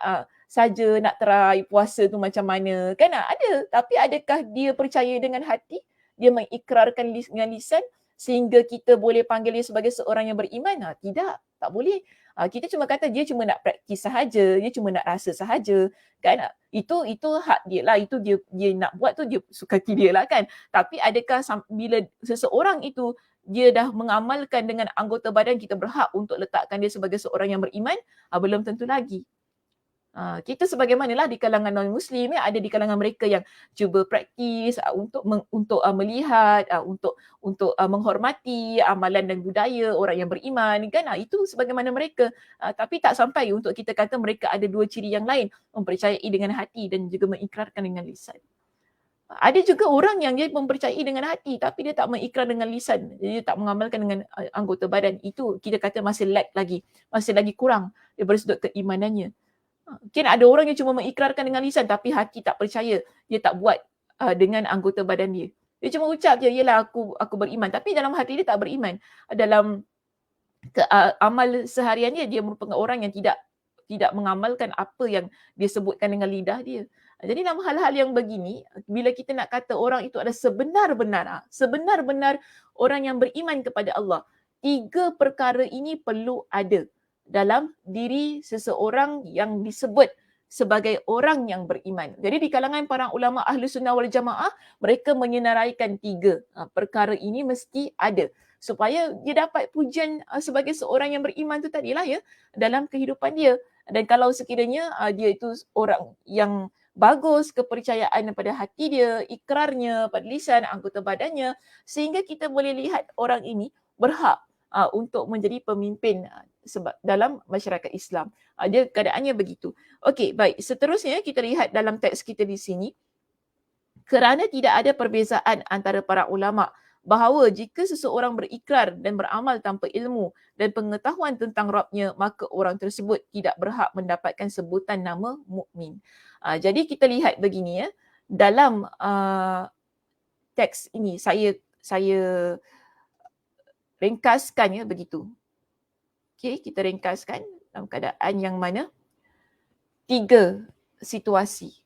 saja nak try puasa tu macam mana. Kan ada. Tapi adakah dia percaya dengan hati? Dia mengikrarkan dengan lisan sehingga kita boleh panggil dia sebagai seorang yang beriman? Tidak, tak boleh. Kita cuma kata dia cuma nak praktis sahaja, dia cuma nak rasa sahaja. Kan itu hak dia lah, itu dia nak buat tu dia suka hati dia lah kan. Tapi adakah bila seseorang itu dia dah mengamalkan dengan anggota badan, kita berhak untuk letakkan dia sebagai seorang yang beriman? Belum tentu lagi. Kita sebagaimanalah di kalangan non-Muslim, ada di kalangan mereka yang cuba praktis untuk melihat, untuk menghormati amalan dan budaya orang yang beriman kan. Itu sebagaimana mereka, tapi tak sampai untuk kita kata mereka ada dua ciri yang lain, mempercayai dengan hati dan juga mengikrarkan dengan lisan. Ada juga orang yang dia mempercayai dengan hati tapi dia tak mengikrar dengan lisan, dia tak mengamalkan dengan anggota badan. Itu kita kata masih lag lagi, masih lagi kurang daripada sudut keimanannya. Mungkin ada orang yang cuma mengikrarkan dengan lisan tapi hati tak percaya, dia tak buat dengan anggota badan dia. Dia cuma ucap je, yelah aku beriman, tapi dalam hati dia tak beriman. Dalam amal seharian dia merupakan orang yang tidak mengamalkan apa yang dia sebutkan dengan lidah dia. Jadi dalam hal-hal yang begini, bila kita nak kata orang itu adalah sebenar-benar orang yang beriman kepada Allah, 3 perkara ini perlu ada dalam diri seseorang yang disebut sebagai orang yang beriman. Jadi di kalangan para ulama Ahlus Sunnah wal Jamaah, mereka menyenaraikan 3 perkara ini mesti ada supaya dia dapat pujian sebagai seorang yang beriman tu tadilah ya dalam kehidupan dia. Dan kalau sekiranya dia itu orang yang bagus kepercayaan pada hati dia, ikrarnya pada lisan, anggota badannya, sehingga kita boleh lihat orang ini berhak untuk menjadi pemimpin sebab dalam masyarakat Islam. Dia keadaannya begitu. Okey, baik. Seterusnya kita lihat dalam teks kita di sini. Kerana tidak ada perbezaan antara para ulama bahawa jika seseorang berikrar dan beramal tanpa ilmu dan pengetahuan tentang Rabbnya, maka orang tersebut tidak berhak mendapatkan sebutan nama mukmin. Jadi kita lihat begini ya, dalam teks ini saya ringkaskan ya begitu. Okey, kita ringkaskan dalam keadaan yang mana 3 situasi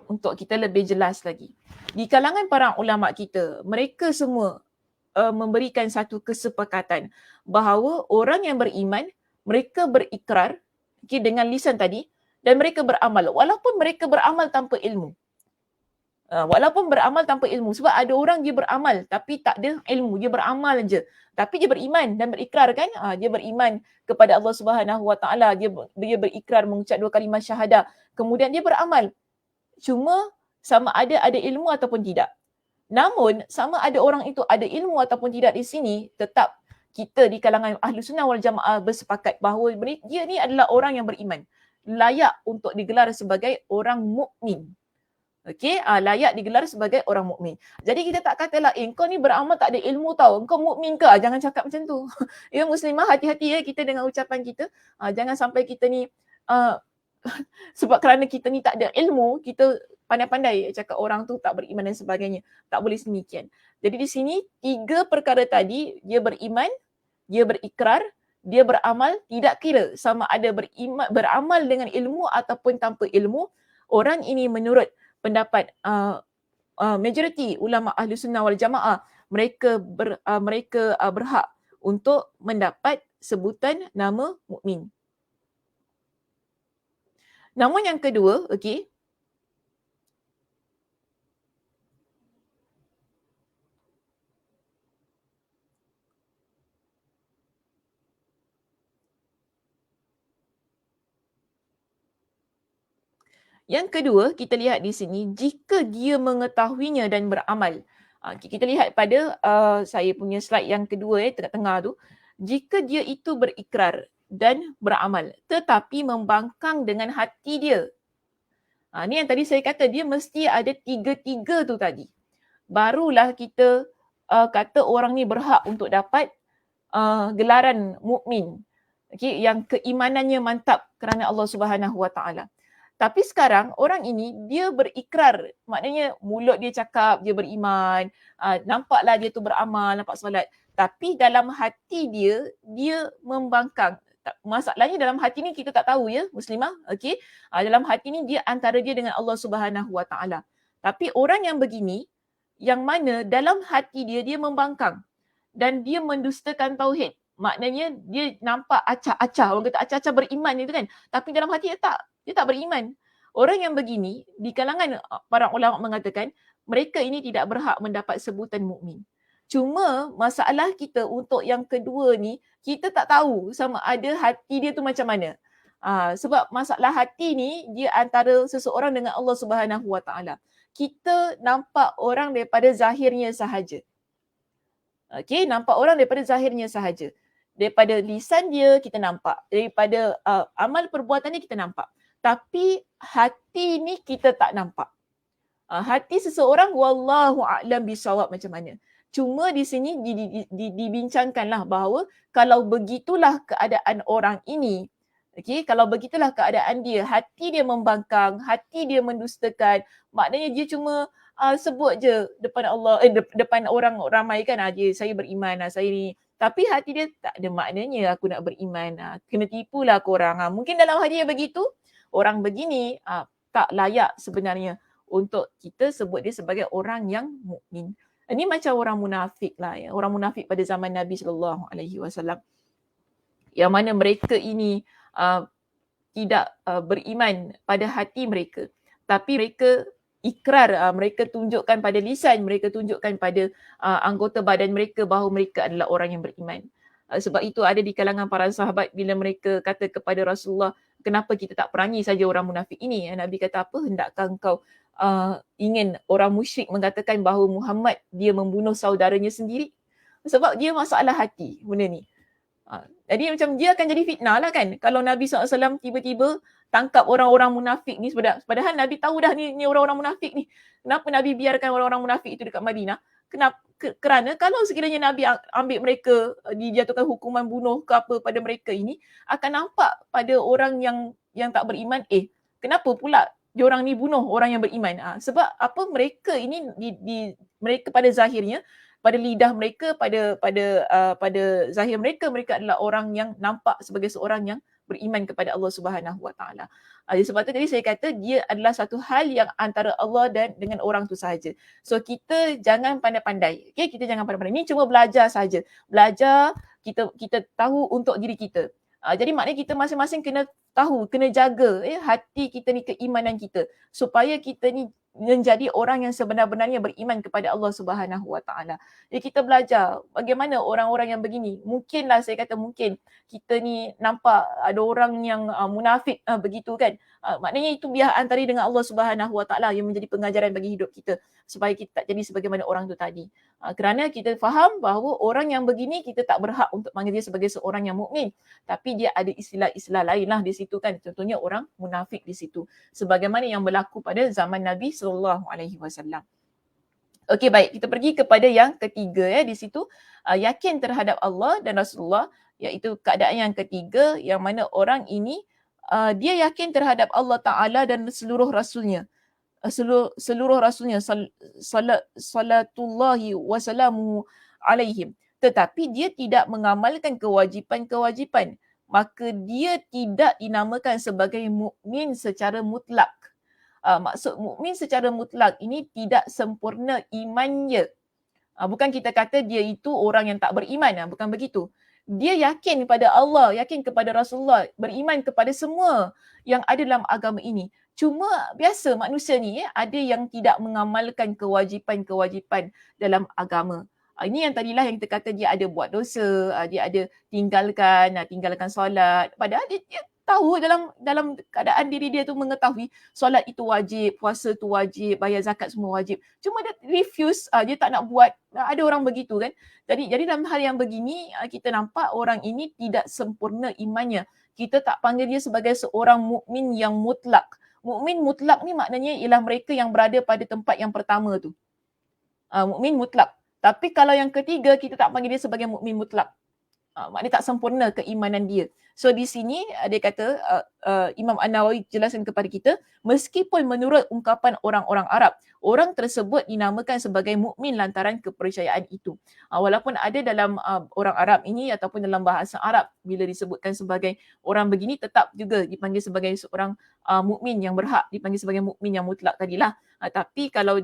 untuk kita lebih jelas lagi. Di kalangan para ulama kita, mereka semua memberikan satu kesepakatan bahawa orang yang beriman, mereka berikrar dengan lisan tadi dan mereka beramal walaupun mereka beramal tanpa ilmu. Walaupun beramal tanpa ilmu, sebab ada orang dia beramal tapi tak ada ilmu, dia beramal je tapi dia beriman dan berikrar kan, dia beriman kepada Allah Subhanahu Wa Taala, dia berikrar mengucap 2 kalimah syahadah, kemudian dia beramal, cuma sama ada ilmu ataupun tidak. Namun sama ada orang itu ada ilmu ataupun tidak di sini, tetap kita di kalangan Ahlus Sunnah wal Jamaah bersepakat bahawa dia ni adalah orang yang beriman, layak untuk digelar sebagai orang mukmin. Okey, layak digelar sebagai orang mukmin. Jadi kita tak katalah, kau ni beramal tak ada ilmu tau, kau mukmin ke? Jangan cakap macam tu. Ya muslimah, hati-hati ya kita dengan ucapan kita. Jangan sampai kita ni sebab kerana kita ni tak ada ilmu, kita pandai-pandai cakap orang tu tak beriman dan sebagainya. Tak boleh demikian. Jadi di sini 3 perkara tadi, dia beriman, dia berikrar, dia beramal, tidak kira sama ada beramal dengan ilmu ataupun tanpa ilmu. Orang ini menurut pendapat majoriti ulama Ahli Sunnah wal Jamaah, mereka berhak untuk mendapat sebutan nama mukmin. Namun yang kedua, okey, yang kedua, kita lihat di sini, jika dia mengetahuinya dan beramal. Kita lihat pada saya punya slide yang kedua tengah-tengah tu. Jika dia itu berikrar dan beramal, tetapi membangkang dengan hati dia. Ni yang tadi saya kata, dia mesti ada 3 tu tadi. Barulah kita kata orang ni berhak untuk dapat gelaran mukmin. Okay, yang keimanannya mantap kerana Allah Subhanahu Wa Taala. Tapi sekarang orang ini dia berikrar, maknanya mulut dia cakap dia beriman, nampaklah dia tu beramal, nampak solat. Tapi dalam hati dia membangkang. Masalahnya dalam hati ni kita tak tahu ya, muslimah, okey. Dalam hati ni dia antara dia dengan Allah Subhanahu Wa Taala. Tapi orang yang begini, yang mana dalam hati dia membangkang dan dia mendustakan tauhid. Maknanya dia nampak acah-acah, orang kata acah-acah beriman itu kan. Tapi dalam hati dia tak beriman. Orang yang begini di kalangan para ulama mengatakan mereka ini tidak berhak mendapat sebutan mukmin. Cuma masalah kita untuk yang kedua ni, kita tak tahu sama ada hati dia tu macam mana. Sebab masalah hati ni dia antara seseorang dengan Allah Subhanahu Wa Taala. Kita nampak orang daripada zahirnya sahaja. Okey, nampak orang daripada zahirnya sahaja. Daripada lisan dia kita nampak, daripada amal perbuatan dia kita nampak. Tapi hati ni kita tak nampak. Hati seseorang wallahu a'lam bisawab macam mana. Cuma di sini dibincangkanlah bahawa kalau begitulah keadaan orang ini, okey, kalau begitulah keadaan dia, hati dia membangkang, hati dia mendustakan, maknanya dia cuma sebut je depan Allah, depan orang ramai kan, dia saya beriman, saya ni. Tapi hati dia tak ada maknanya aku nak beriman, kena tipulah korang. Mungkin dalam hati dia begitu, orang begini tak layak sebenarnya untuk kita sebut dia sebagai orang yang mukmin. Ini macam orang munafik lah ya. Orang munafik pada zaman Nabi SAW. Yang mana mereka ini tidak beriman pada hati mereka. Tapi mereka ikrar, mereka tunjukkan pada lisan, mereka tunjukkan pada anggota badan mereka bahawa mereka adalah orang yang beriman. Sebab itu ada di kalangan para sahabat bila mereka kata kepada Rasulullah, kenapa kita tak perangi saja orang munafik ini? Nabi kata apa? Hendakkah engkau ingin orang musyrik mengatakan bahawa Muhammad dia membunuh saudaranya sendiri? Sebab dia masalah hati benda ni. Jadi macam dia akan jadi fitnah lah kan. Kalau Nabi SAW tiba-tiba tangkap orang-orang munafik ni, padahal Nabi tahu dah ni orang-orang munafik ni. Kenapa Nabi biarkan orang-orang munafik itu dekat Madinah? Kerana kalau sekiranya Nabi ambil mereka, dijatuhkan hukuman bunuh ke apa pada mereka ini, akan nampak pada orang yang tak beriman, kenapa pula diorang ni bunuh orang yang beriman? Sebab apa, mereka ini mereka pada zahirnya, pada lidah mereka, pada zahir mereka adalah orang yang nampak sebagai seorang yang beriman kepada Allah Subhanahu Wa Taala. Sebab tu tadi saya kata dia adalah satu hal yang antara Allah dan dengan orang tu sahaja. So kita jangan pandai-pandai. Okay? Kita jangan pandai-pandai. Ini cuma belajar saja. Belajar kita tahu untuk diri kita. Jadi maknanya kita masing-masing kena tahu, kena jaga hati kita ni, keimanan kita, supaya kita ni menjadi orang yang sebenar-benarnya beriman kepada Allah Subhanahu Wa Taala. Jadi kita belajar bagaimana orang-orang yang begini. Mungkinlah saya kata mungkin kita ni nampak ada orang yang munafik begitu kan. Maknanya itu biar antara dengan Allah Subhanahu Wa Taala yang menjadi pengajaran bagi hidup kita supaya kita tak jadi sebagaimana orang tu tadi. Kerana kita faham bahawa orang yang begini kita tak berhak untuk panggil dia sebagai seorang yang mukmin, tapi dia ada istilah-istilah lain lah di situ kan. Contohnya orang munafik di situ. Sebagaimana yang berlaku pada zaman Nabi SAW. Okey, baik, kita pergi kepada yang ketiga di situ, yakin terhadap Allah dan Rasulullah, iaitu keadaan yang ketiga yang mana orang ini dia yakin terhadap Allah Taala dan seluruh rasulnya. Seluruh rasulnya salatullahi wassalamu alaihim, tetapi dia tidak mengamalkan kewajipan-kewajipan, maka dia tidak dinamakan sebagai mukmin secara mutlak. Maksud mukmin secara mutlak ini tidak sempurna imannya. Bukan kita kata dia itu orang yang tak beriman, bukan begitu. Dia yakin kepada Allah, yakin kepada Rasulullah, beriman kepada semua yang ada dalam agama ini. Cuma biasa manusia ni ada yang tidak mengamalkan kewajipan-kewajipan dalam agama. Ini yang tadilah yang kita kata dia ada buat dosa, dia ada tinggalkan solat. Padahal dia tahu dalam keadaan diri dia tu mengetahui solat itu wajib, puasa tu wajib, bayar zakat semua wajib. Cuma dia refuse, dia tak nak buat. Ada orang begitu kan. Jadi dalam hal yang begini kita nampak orang ini tidak sempurna imannya. Kita tak panggil dia sebagai seorang mukmin yang mutlak. Mukmin mutlak ni maknanya ialah mereka yang berada pada tempat yang pertama tu. Mukmin mutlak. Tapi kalau yang ketiga kita tak panggil dia sebagai mukmin mutlak. Maknanya tak sempurna keimanan dia. So di sini dia kata Imam An-Nawawi jelaskan kepada kita, meskipun menurut ungkapan orang-orang Arab, orang tersebut dinamakan sebagai mukmin lantaran kepercayaan itu. Walaupun ada dalam orang Arab ini ataupun dalam bahasa Arab bila disebutkan sebagai orang begini, tetap juga dipanggil sebagai seorang mukmin yang berhak dipanggil sebagai mukmin yang mutlak tadilah. Tapi kalau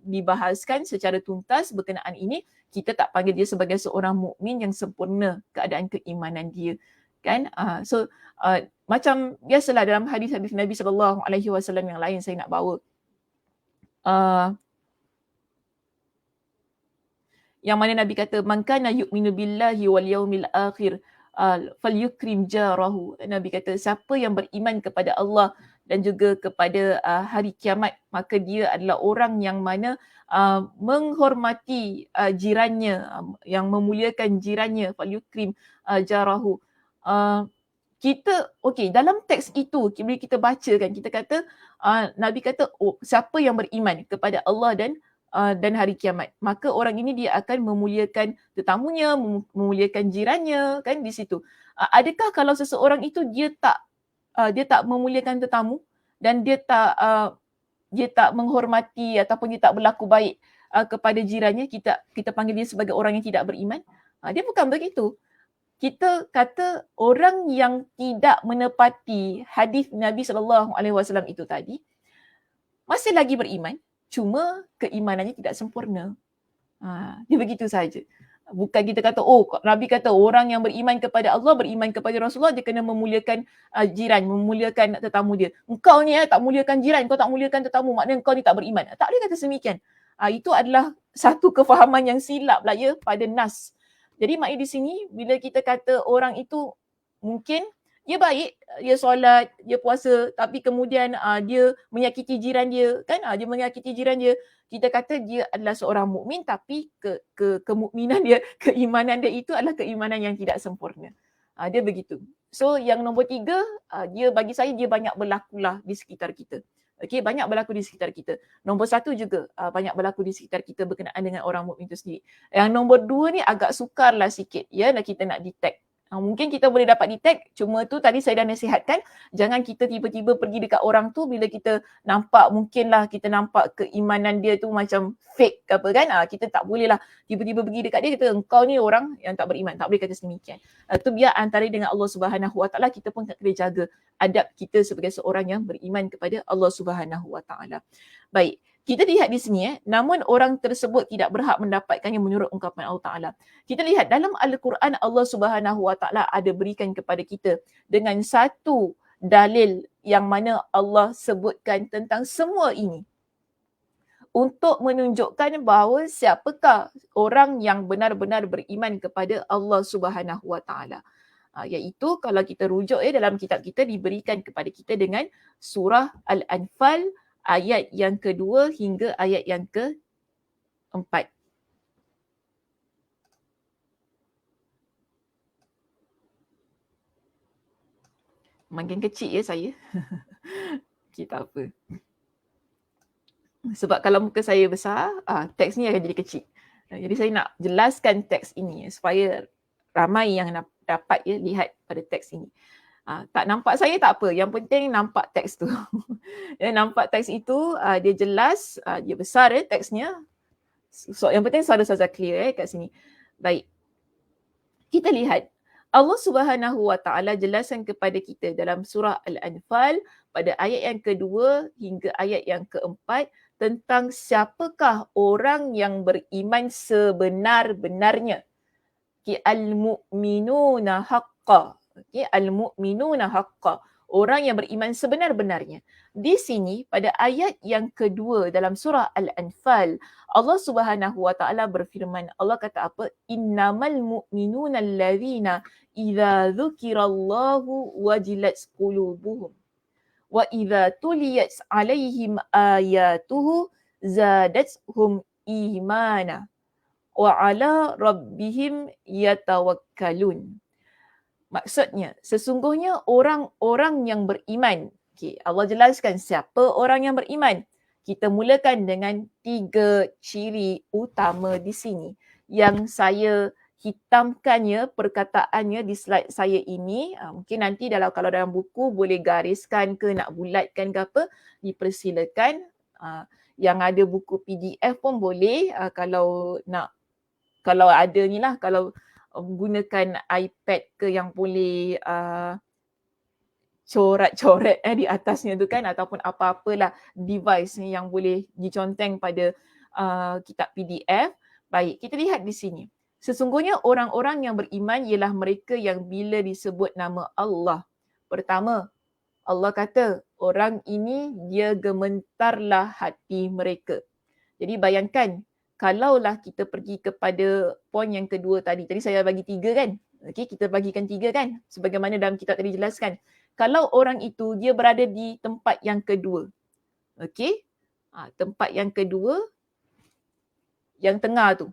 dibahaskan secara tuntas berkenaan ini, kita tak panggil dia sebagai seorang mukmin yang sempurna keadaan keimanan dia, kan? Macam biasalah dalam hadis-hadis Nabi SAW yang lain saya nak bawa. Yang mana Nabi kata, man kana yu'minu billahi wal yaumil akhir falyukrim jarahu. Nabi kata, siapa yang beriman kepada Allah dan juga kepada hari kiamat, maka dia adalah orang yang mana menghormati jirannya, yang memuliakan jirannya, falyukrim jarahu. Kita, okey, dalam teks itu bila kita baca kan, kita kata Nabi kata siapa yang beriman kepada Allah dan hari kiamat, maka orang ini dia akan memuliakan tetamunya, memuliakan jirannya, kan di situ. Adakah kalau seseorang itu dia tak memuliakan tetamu dan dia tak menghormati ataupun dia tak berlaku baik kepada jirannya, kita panggil dia sebagai orang yang tidak beriman? Dia bukan begitu. Kita kata orang yang tidak menepati hadis Nabi SAW itu tadi masih lagi beriman, cuma keimanannya tidak sempurna. Dia begitu saja. Bukan kita kata, Nabi kata orang yang beriman kepada Allah, beriman kepada Rasulullah, dia kena memuliakan jiran, memuliakan tetamu dia. Engkau ni tak muliakan jiran, kau tak muliakan tetamu, maknanya engkau ni tak beriman. Tak boleh kata semikian. Itu adalah satu kefahaman yang silap lah ya pada nas. Jadi maknanya di sini bila kita kata orang itu mungkin dia baik, dia solat, dia puasa, tapi kemudian dia menyakiti jiran dia, kan? Dia menyakiti jiran dia. Kita kata dia adalah seorang mukmin, tapi kemukminan dia, keimanan dia itu adalah keimanan yang tidak sempurna. Dia begitu. So yang nombor 3, dia bagi saya dia banyak berlakulah di sekitar kita. Okey, banyak berlaku di sekitar kita. Nombor 1 juga banyak berlaku di sekitar kita berkenaan dengan orang mukmin itu sendiri. Yang nombor 2 ni agak sukarlah sikit ya, kita nak detect. Mungkin kita boleh dapat detect, cuma tu tadi saya dah nasihatkan, jangan kita tiba-tiba pergi dekat orang tu bila kita nampak, mungkinlah kita nampak keimanan dia tu macam fake ke apa kan. Kita tak boleh lah tiba-tiba pergi dekat dia, kita engkau ni orang yang tak beriman. Tak boleh kata sedemikian. Tu biar antara dengan Allah Subhanahu Wa Taala, kita pun kena jaga adab kita sebagai seorang yang beriman kepada Allah Subhanahu Wa Taala. Baik. Kita lihat di sini, namun orang tersebut tidak berhak mendapatkannya menurut ungkapan Allah Ta'ala. Kita lihat dalam Al-Quran, Allah Subhanahu Wa Ta'ala ada berikan kepada kita dengan satu dalil yang mana Allah sebutkan tentang semua ini untuk menunjukkan bahawa siapakah orang yang benar-benar beriman kepada Allah Subhanahu Wa Ta'ala. Iaitu kalau kita rujuk dalam kitab kita diberikan kepada kita dengan surah Al-Anfal ayat yang kedua hingga ayat yang keempat. Makin kecil ya saya. Kita apa. Sebab kalau muka saya besar, teks ni akan jadi kecil. Jadi saya nak jelaskan teks ini supaya ramai yang dapat lihat pada teks ini. Tak nampak saya tak apa, yang penting nampak teks tu. Nampak teks itu, dia jelas, dia besar teksnya. So yang penting suara saja clear kat sini. Baik. Kita lihat Allah Subhanahu Wa Taala jelaskan kepada kita dalam surah Al-Anfal pada ayat yang kedua hingga ayat yang keempat tentang siapakah orang yang beriman sebenar-benarnya. Al-mu'minuna haqqa. Al-mu'minuna haqqa. Orang yang beriman sebenar-benarnya. Di sini pada ayat yang kedua dalam surah Al-Anfal, Allah Subhanahu Wa Taala berfirman, Allah kata apa? Innamal mu'minuna allazina idza dzukirallahu wajilat qulubuhum wa idza tuliyat alaihim ayatuhu zadatuhum imana wa ala rabbihim yatawakkalun. Maksudnya, sesungguhnya orang-orang yang beriman. Allah jelaskan siapa orang yang beriman. Kita mulakan dengan 3 ciri utama di sini yang saya hitamkannya perkataannya di slide saya ini. Mungkin nanti kalau dalam buku boleh gariskan ke nak bulatkan ke apa, dipersilakan. Yang ada buku PDF pun boleh kalau nak, kalau ada ni lah, kalau gunakan iPad ke yang boleh coret-coret di atasnya tu kan, ataupun apa-apalah device ni yang boleh diconteng pada kitab PDF. Baik, kita lihat di sini. Sesungguhnya orang-orang yang beriman ialah mereka yang bila disebut nama Allah. Pertama, Allah kata orang ini dia gementarlah hati mereka. Jadi bayangkan, kalaulah kita pergi kepada poin yang kedua tadi. Tadi saya bagi 3 kan? Okey, kita bagikan 3 kan? Sebagaimana dalam kitab tadi jelaskan. Kalau orang itu dia berada di tempat yang kedua. Okey? Tempat yang kedua, yang tengah tu.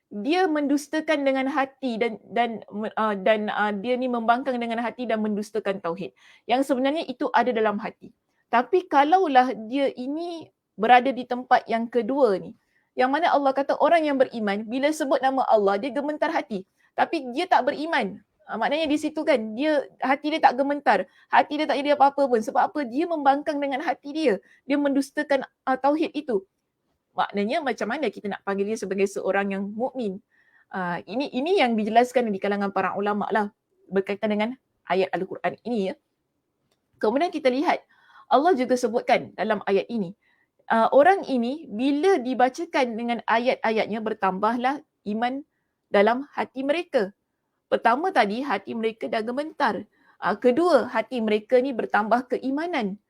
Dia mendustakan dengan hati dan dia ni membangkang dengan hati dan mendustakan tauhid. Yang sebenarnya itu ada dalam hati. Tapi kalaulah dia ini berada di tempat yang kedua ni, yang mana Allah kata orang yang beriman bila sebut nama Allah dia gementar hati. Tapi dia tak beriman. Maknanya di situ kan hati dia tak gementar, hati dia tak jadi apa-apa pun. Sebab apa? Dia membangkang dengan hati dia. Dia mendustakan tauhid itu. Maknanya macam mana kita nak panggil dia sebagai seorang yang mukmin? Ini yang dijelaskan di kalangan para ulama lah berkaitan dengan ayat Al-Quran ini ya. Kemudian kita lihat Allah juga sebutkan dalam ayat ini, orang ini bila dibacakan dengan ayat-ayatnya bertambahlah iman dalam hati mereka. Pertama tadi hati mereka dah gementar. Kedua, hati mereka ni bertambah keimanan.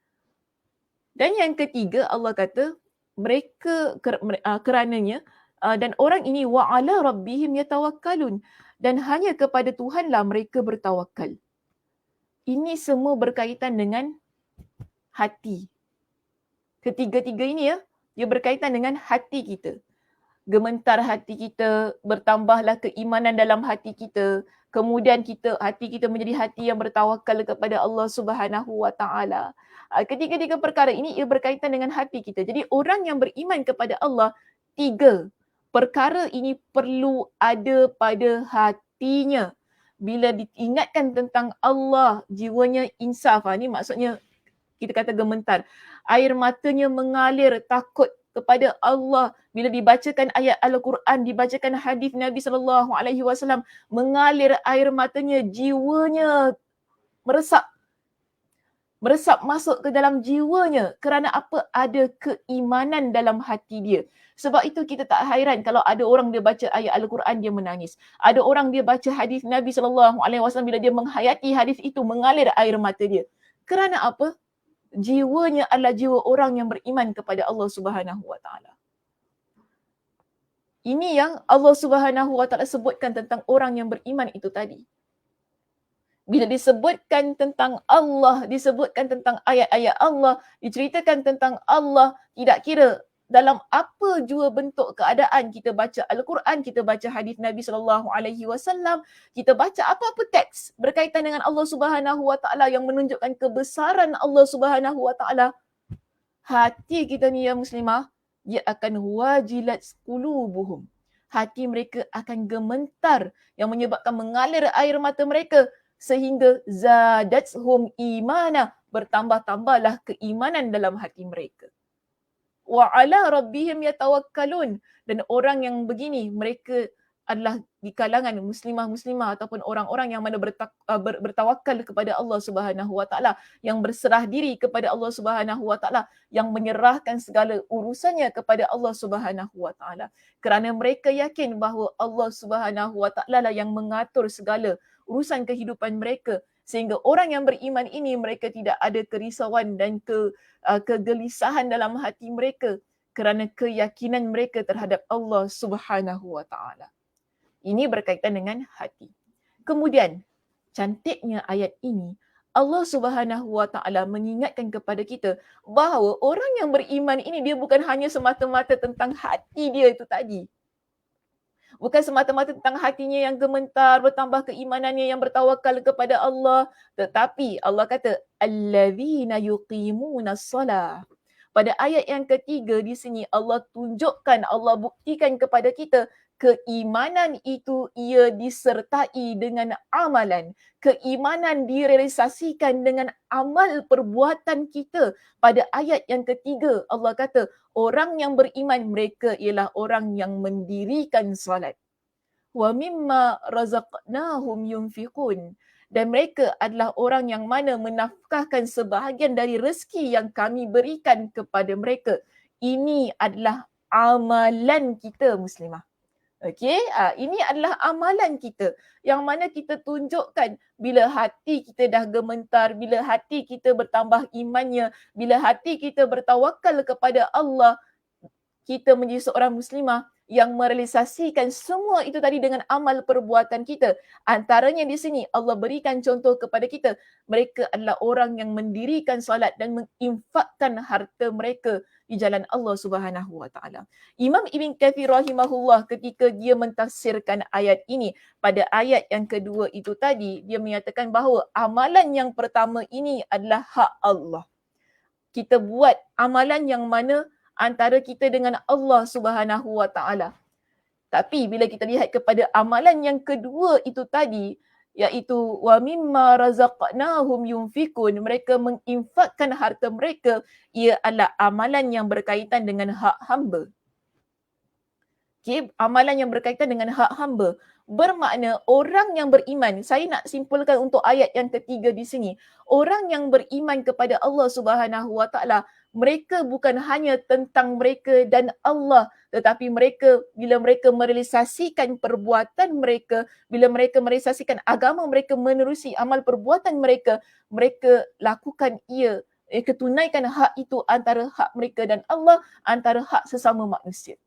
Dan yang ketiga Allah kata mereka kerananya dan orang ini wa ala rabbihim yatawakkalun, dan hanya kepada Tuhanlah mereka bertawakal. Ini semua berkaitan dengan hati. Ketiga-tiga ini ya, dia berkaitan dengan hati kita. Gementar hati kita, bertambahlah keimanan dalam hati kita. Kemudian hati kita menjadi hati yang bertawakal kepada Allah Subhanahu Wa Taala. Ketiga-tiga perkara ini ia berkaitan dengan hati kita. Jadi orang yang beriman kepada Allah, 3 perkara ini perlu ada pada hatinya. Bila diingatkan tentang Allah, jiwanya insaf. Ini maksudnya kita kata gementar. Air matanya mengalir takut kepada Allah. Bila dibacakan ayat Al-Quran, dibacakan hadis Nabi SAW, mengalir air matanya, jiwanya meresap masuk ke dalam jiwanya. Kerana apa? Ada keimanan dalam hati dia. Sebab itu kita tak hairan kalau ada orang dia baca ayat Al-Quran dia menangis. Ada orang dia baca hadis Nabi SAW, bila dia menghayati hadis itu mengalir air mata dia. Kerana apa? Jiwanya adalah jiwa orang yang beriman kepada Allah Subhanahu Wa Taala. Ini yang Allah Subhanahu Wa Taala sebutkan tentang orang yang beriman itu tadi. Bila disebutkan tentang Allah, disebutkan tentang ayat-ayat Allah, diceritakan tentang Allah, tidak kira dalam apa jua bentuk keadaan, kita baca Al-Quran, kita baca hadis Nabi SAW, kita baca apa-apa teks berkaitan dengan Allah Subhanahu Wa Taala yang menunjukkan kebesaran Allah Subhanahu Wa Taala, hati kita ni ya muslimah, dia akan wajilat qulubuhum. Hati mereka akan gementar yang menyebabkan mengalir air mata mereka sehingga zadathum imana, bertambah-tambahlah keimanan dalam hati mereka. Wa ala rabbihim yatawakkalun, dan orang yang begini mereka adalah di kalangan muslimah-muslimah ataupun orang-orang yang mana bertawakal kepada Allah Subhanahu Wa Taala, yang berserah diri kepada Allah Subhanahu Wa Taala, yang menyerahkan segala urusannya kepada Allah Subhanahu Wa Taala, kerana mereka yakin bahawa Allah Subhanahu Wa Taala lah yang mengatur segala urusan kehidupan mereka. Sehingga orang yang beriman ini mereka tidak ada kerisauan dan kegelisahan dalam hati mereka kerana keyakinan mereka terhadap Allah Subhanahu Wa Taala. Ini berkaitan dengan hati. Kemudian cantiknya ayat ini, Allah Subhanahu Wa Taala mengingatkan kepada kita bahawa orang yang beriman ini dia bukan hanya semata-mata tentang hati dia itu tadi. Bukan semata-mata tentang hatinya yang gementar, bertambah keimanannya, yang bertawakal kepada Allah. Tetapi Allah kata, allazina yuqimunas salah. Pada ayat yang ketiga di sini Allah tunjukkan, Allah buktikan kepada kita keimanan itu ia disertai dengan amalan. Keimanan direalisasikan dengan amal perbuatan kita. Pada ayat yang ketiga, Allah kata, orang yang beriman mereka ialah orang yang mendirikan solat. Wa mimma razaqnahum yunfiqun. Dan mereka adalah orang yang mana menafkahkan sebahagian dari rezeki yang kami berikan kepada mereka. Ini adalah amalan kita, Muslimah. Okey, ini adalah amalan kita yang mana kita tunjukkan bila hati kita dah gementar, bila hati kita bertambah imannya, bila hati kita bertawakal kepada Allah, kita menjadi seorang muslimah yang merealisasikan semua itu tadi dengan amal perbuatan kita. Antaranya di sini Allah berikan contoh kepada kita. Mereka adalah orang yang mendirikan solat dan menginfakkan harta mereka di jalan Allah Subhanahu Wa Taala. Imam Ibn Kathir rahimahullah ketika dia mentafsirkan ayat ini, pada ayat yang kedua itu tadi, dia menyatakan bahawa amalan yang pertama ini adalah hak Allah. Kita buat amalan yang mana antara kita dengan Allah Subhanahu Wa Taala. Tapi bila kita lihat kepada amalan yang kedua itu tadi, iaitu wa mimma razaqnahum yunfikun, mereka menginfakkan harta mereka, ia adalah amalan yang berkaitan dengan hak hamba. Okay, amalan yang berkaitan dengan hak hamba. Bermakna orang yang beriman, saya nak simpulkan untuk ayat yang ketiga di sini. Orang yang beriman kepada Allah Subhanahu Wa Taala, mereka bukan hanya tentang mereka dan Allah, tetapi mereka bila mereka merealisasikan perbuatan mereka, bila mereka merealisasikan agama mereka menerusi amal perbuatan mereka, mereka lakukan ia, mereka tunaikan hak itu antara hak mereka dan Allah, antara hak sesama manusia.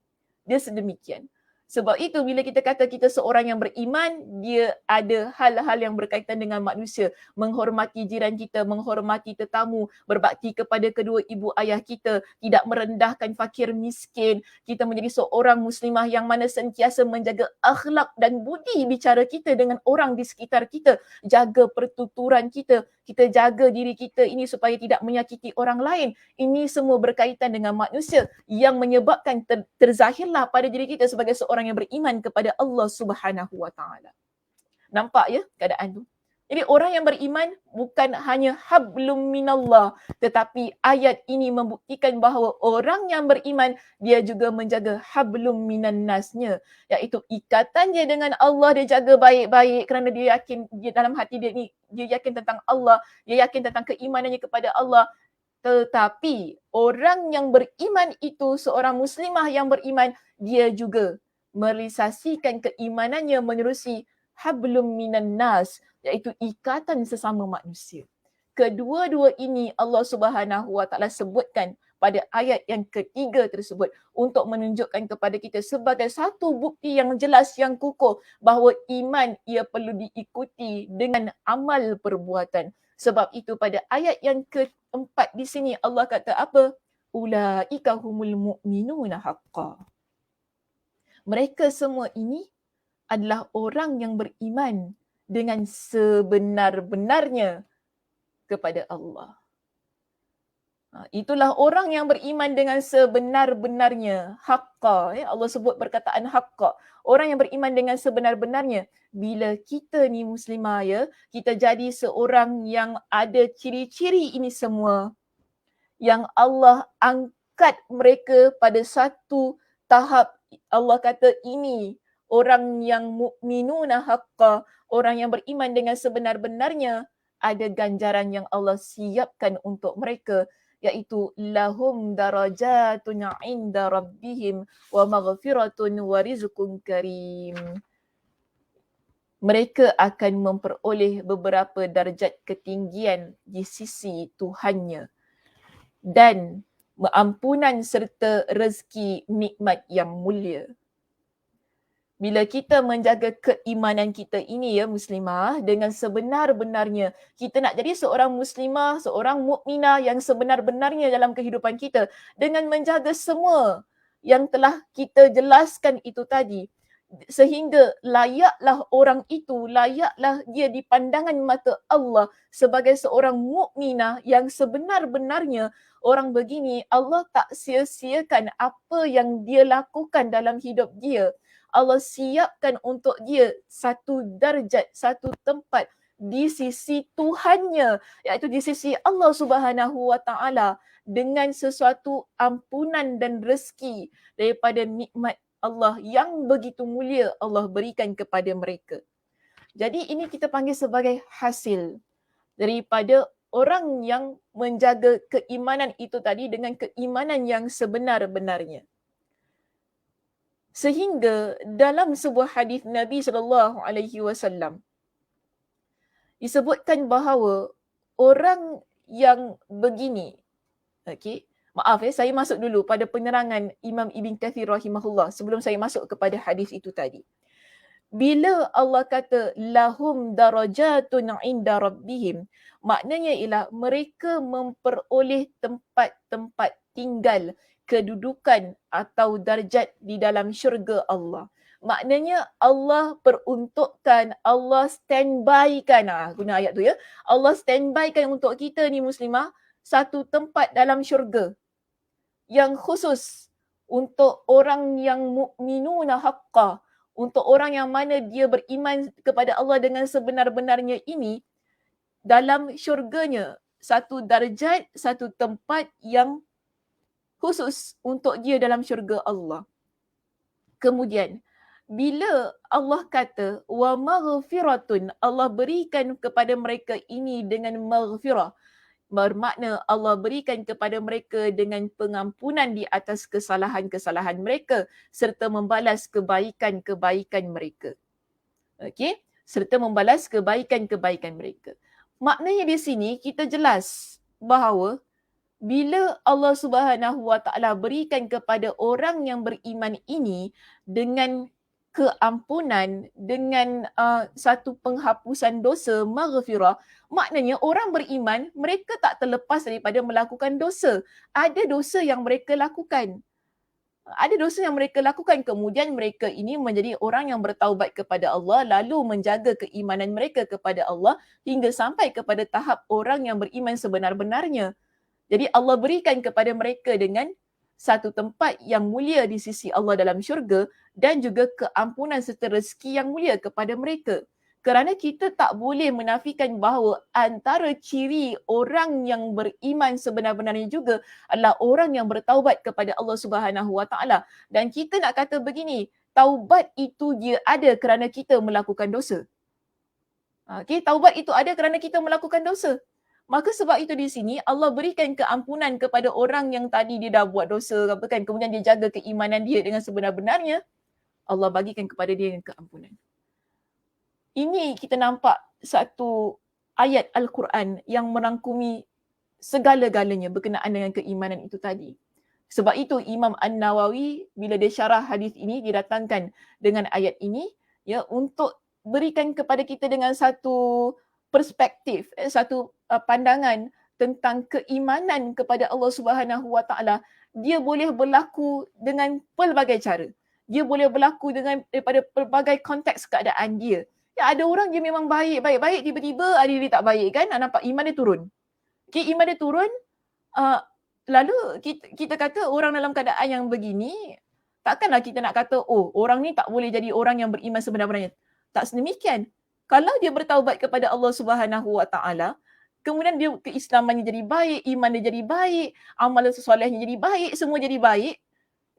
Dia sedemikian. Sebab itu bila kita kata kita seorang yang beriman, dia ada hal-hal yang berkaitan dengan manusia. Menghormati jiran kita, menghormati tetamu, berbakti kepada kedua ibu ayah kita, tidak merendahkan fakir miskin. Kita menjadi seorang muslimah yang mana sentiasa menjaga akhlak dan budi bicara kita dengan orang di sekitar kita. Jaga pertuturan kita, kita jaga diri kita ini supaya tidak menyakiti orang lain. Ini semua berkaitan dengan manusia yang menyebabkan terzahirlah pada diri kita sebagai seorang yang beriman kepada Allah Subhanahu Wa Taala. Nampak ya keadaan tu? Jadi orang yang beriman bukan hanya hablum minallah, tetapi ayat ini membuktikan bahawa orang yang beriman dia juga menjaga hablum minan nasnya, iaitu ikatan dia dengan Allah dia jaga baik-baik kerana dia yakin, dia dalam hati dia ni dia yakin tentang Allah, dia yakin tentang keimanannya kepada Allah. Tetapi orang yang beriman itu, seorang muslimah yang beriman, dia juga merealisasikan keimanannya menerusi hablum minan nas, iaitu ikatan sesama manusia. Kedua-dua ini Allah Subhanahu Wa Taala sebutkan pada ayat yang ketiga tersebut untuk menunjukkan kepada kita sebagai satu bukti yang jelas, yang kukuh bahawa iman ia perlu diikuti dengan amal perbuatan. Sebab itu pada ayat yang keempat di sini Allah kata apa? Ulaika humul mu'minuna haqqan. Mereka semua ini adalah orang yang beriman dengan sebenar-benarnya kepada Allah. Itulah orang yang beriman dengan sebenar-benarnya. Haqqa. Allah sebut perkataan haqqa. Orang yang beriman dengan sebenar-benarnya. Bila kita ni muslimah ya, kita jadi seorang yang ada ciri-ciri ini semua, yang Allah angkat mereka pada satu tahap. Allah kata ini orang yang mukminuna haqqa, orang yang beriman dengan sebenar-benarnya, ada ganjaran yang Allah siapkan untuk mereka, iaitu lahum darajatun 'inda rabbihim wa maghfiratun wa rizqun karim. Mereka akan memperoleh beberapa darjat ketinggian di sisi Tuhannya dan ampunan serta rezeki nikmat yang mulia. Bila kita menjaga keimanan kita ini ya muslimah dengan sebenar-benarnya, kita nak jadi seorang muslimah, seorang mukminah yang sebenar-benarnya dalam kehidupan kita dengan menjaga semua yang telah kita jelaskan itu tadi, sehingga layaklah orang itu, layaklah dia di pandangan mata Allah sebagai seorang mukminah yang sebenar-benarnya. Orang begini Allah tak sia-siakan apa yang dia lakukan dalam hidup dia. Allah siapkan untuk dia satu darjat, satu tempat di sisi Tuhannya, iaitu di sisi Allah Subhanahu wa taala, dengan sesuatu ampunan dan rezeki daripada nikmat Allah yang begitu mulia Allah berikan kepada mereka. Jadi ini kita panggil sebagai hasil daripada orang yang menjaga keimanan itu tadi dengan keimanan yang sebenar-benarnya. Sehingga dalam sebuah hadis Nabi SAW disebutkan bahawa orang yang begini, okey, maaf ya, saya masuk dulu pada penerangan Imam Ibn Kathir rahimahullah sebelum saya masuk kepada hadis itu tadi. Bila Allah kata lahum darajatun inda rabbihim, maknanya ialah mereka memperoleh tempat-tempat tinggal, kedudukan atau darjat di dalam syurga Allah. Maknanya Allah peruntukkan, Allah standbykan, guna ayat tu ya, Allah standbykan untuk kita ni muslimah satu tempat dalam syurga yang khusus untuk orang yang mukminuna haqqa, untuk orang yang mana dia beriman kepada Allah dengan sebenar-benarnya ini, dalam syurganya satu darjat, satu tempat yang khusus untuk dia dalam syurga Allah. Kemudian bila Allah kata wa maghfiratun, Allah berikan kepada mereka ini dengan maghfirah, bermakna Allah berikan kepada mereka dengan pengampunan di atas kesalahan-kesalahan mereka serta membalas kebaikan-kebaikan mereka. Okey, serta membalas kebaikan-kebaikan mereka. Maknanya di sini kita jelas bahawa bila Allah Subhanahu wa taala berikan kepada orang yang beriman ini dengan keampunan, dengan satu penghapusan dosa, maghfirah, maknanya orang beriman mereka tak terlepas daripada melakukan dosa. Ada dosa yang mereka lakukan. Ada dosa yang mereka lakukan, kemudian mereka ini menjadi orang yang bertaubat kepada Allah, lalu menjaga keimanan mereka kepada Allah hingga sampai kepada tahap orang yang beriman sebenar-benarnya. Jadi Allah berikan kepada mereka dengan satu tempat yang mulia di sisi Allah dalam syurga dan juga keampunan serta rezeki yang mulia kepada mereka. Kerana kita tak boleh menafikan bahawa antara ciri orang yang beriman sebenar-benarnya juga adalah orang yang bertaubat kepada Allah Subhanahu wa taala. Dan kita nak kata begini, taubat itu dia ada kerana kita melakukan dosa. Okay, taubat itu ada kerana kita melakukan dosa. Maka sebab itu di sini Allah berikan keampunan kepada orang yang tadi dia dah buat dosa apa kan, kemudian dia jaga keimanan dia dengan sebenar-benarnya, Allah bagikan kepada dia dengan keampunan. Ini kita nampak satu ayat Al-Quran yang merangkumi segala-galanya berkenaan dengan keimanan itu tadi. Sebab itu Imam An-Nawawi bila dia syarah hadis ini, dia datangkan dengan ayat ini ya untuk berikan kepada kita dengan satu perspektif, satu pandangan tentang keimanan kepada Allah Subhanahu wa taala. Dia boleh berlaku dengan pelbagai cara. Dia boleh berlaku daripada pelbagai konteks keadaan dia. Ya, ada orang dia memang baik, tiba-tiba ada dia tak baik kan, nampak iman dia turun. Okay, iman dia turun, lalu kita kata orang dalam keadaan yang begini, takkanlah kita nak kata, oh orang ni tak boleh jadi orang yang beriman sebenar-benarnya. Tak sedemikian. Kalau dia bertaubat kepada Allah Subhanahu wa taala, kemudian dia keislamannya jadi baik, iman dia jadi baik, amalan solehnya jadi baik, semua jadi baik,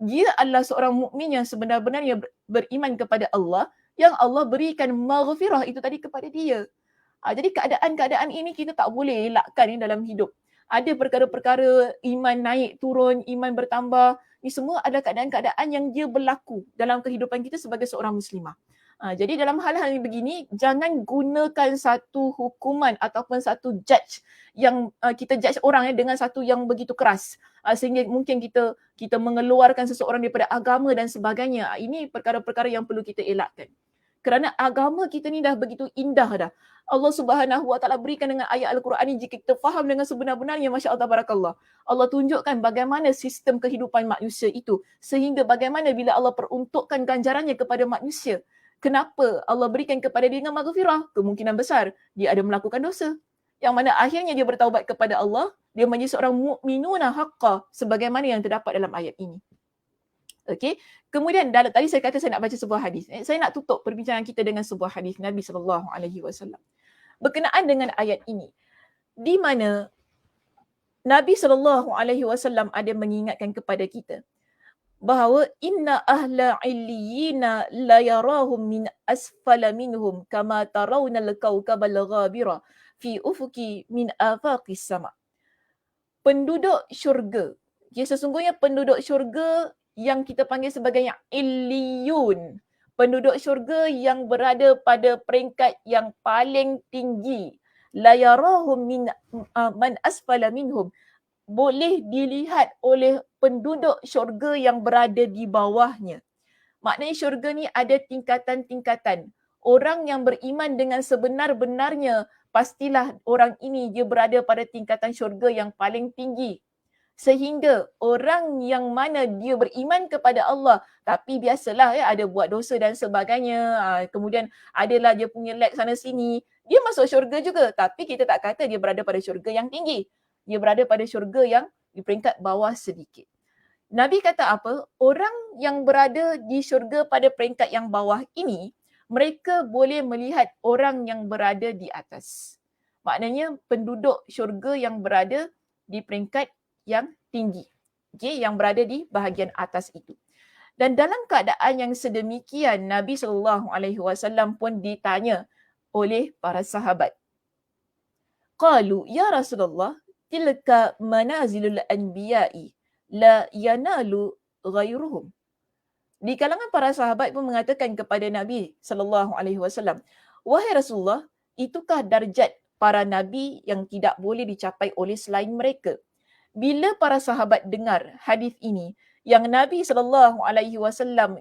dia adalah seorang mukmin yang sebenar-benarnya beriman kepada Allah, yang Allah berikan maghfirah itu tadi kepada dia. Jadi keadaan-keadaan ini kita tak boleh elakkan dalam hidup. Ada perkara-perkara iman naik turun, iman bertambah, ini semua adalah keadaan-keadaan yang dia berlaku dalam kehidupan kita sebagai seorang muslimah. Jadi dalam hal-hal yang begini, jangan gunakan satu hukuman ataupun satu judge yang kita judge orang dengan satu yang begitu keras sehingga mungkin kita mengeluarkan seseorang daripada agama dan sebagainya. Ini perkara-perkara yang perlu kita elakkan. Kerana agama kita ni dah begitu indah dah. Allah Subhanahu wa taala berikan dengan ayat Al-Quran ni, jika kita faham dengan sebenar-benarnya, masya-Allah tabarakallah. Allah tunjukkan bagaimana sistem kehidupan manusia itu sehingga bagaimana bila Allah peruntukkan ganjarannya kepada manusia. Kenapa Allah berikan kepada dia dengan maghfirah? Kemungkinan besar dia ada melakukan dosa. Yang mana akhirnya dia bertaubat kepada Allah, dia menjadi seorang mukminuna haqqa sebagaimana yang terdapat dalam ayat ini. Okey. Kemudian tadi saya kata saya nak baca sebuah hadis. Saya nak tutup perbincangan kita dengan sebuah hadis Nabi SAW berkenaan dengan ayat ini, di mana Nabi SAW ada mengingatkan kepada kita bahawa inna ahla illiyina la yarahum min asfala minhum kama tarawna al-kawkaba al-ghabira fi ufuki min afaqis sama. Penduduk syurga, sesungguhnya penduduk syurga yang kita panggil sebagai illiyun, penduduk syurga yang berada pada peringkat yang paling tinggi, la yarahum min man asfala minhum, boleh dilihat oleh penduduk syurga yang berada di bawahnya. Maknanya syurga ni ada tingkatan-tingkatan. Orang yang beriman dengan sebenar-benarnya, pastilah orang ini dia berada pada tingkatan syurga yang paling tinggi. Sehingga orang yang mana dia beriman kepada Allah, tapi biasalah ada buat dosa dan sebagainya, kemudian adalah dia punya lag sana sini, dia masuk syurga juga, tapi kita tak kata dia berada pada syurga yang tinggi. Dia berada pada syurga yang di peringkat bawah sedikit. Nabi kata apa? Orang yang berada di syurga pada peringkat yang bawah ini, mereka boleh melihat orang yang berada di atas. Maknanya penduduk syurga yang berada di peringkat yang tinggi. Okay, yang berada di bahagian atas itu. Dan dalam keadaan yang sedemikian, Nabi SAW pun ditanya oleh para sahabat. Qalu, ya Rasulullah, tilka manazilul anbiya'i la yanalu ghairuhum. Di kalangan para sahabat pun mengatakan kepada Nabi SAW, wahai Rasulullah, itukah darjat para nabi yang tidak boleh dicapai oleh selain mereka? Bila para sahabat dengar hadis ini, yang Nabi SAW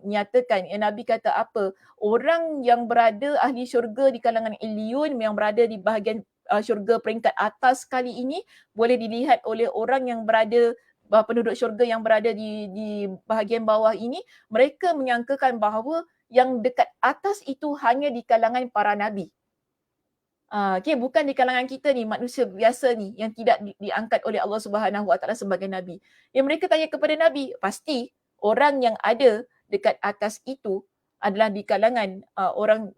nyatakan, yang Nabi kata apa? Orang yang berada ahli syurga di kalangan illiyun, yang berada di bahagian syurga peringkat atas kali ini, boleh dilihat oleh orang yang berada, penduduk syurga yang berada di bahagian bawah ini, mereka menyangkakan bahawa yang dekat atas itu hanya di kalangan para nabi. Okay, bukan di kalangan kita ni, manusia biasa ni yang tidak diangkat oleh Allah Subhanahu Wa Taala sebagai nabi. Yang mereka tanya kepada Nabi, pasti orang yang ada dekat atas itu adalah di kalangan orang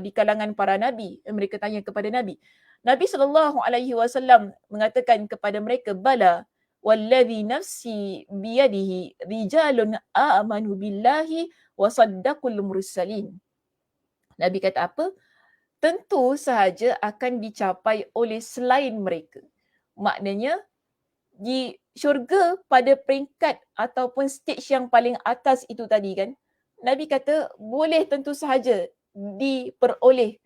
di kalangan para nabi. Mereka tanya kepada Nabi. Nabi SAW mengatakan kepada mereka, bala wallazi nafsi biyadihi rijalun amanu billahi wa saddaqul mursalin. Nabi kata apa? Tentu sahaja akan dicapai oleh selain mereka. Maknanya di syurga pada peringkat ataupun stage yang paling atas itu tadi kan, Nabi kata boleh tentu sahaja diperoleh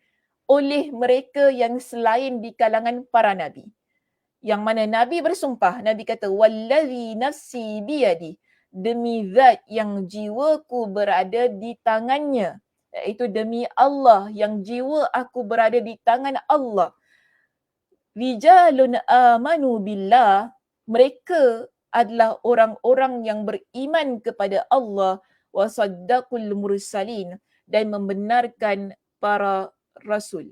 oleh mereka yang selain di kalangan para nabi. Yang mana Nabi bersumpah, Nabi kata wallazi nafsi biyadi, demi zat yang jiwaku berada di tangannya, iaitu demi Allah yang jiwa aku berada di tangan Allah. Rijalun amanu billah, mereka adalah orang-orang yang beriman kepada Allah, wa saddaqul mursalin, dan membenarkan para rasul.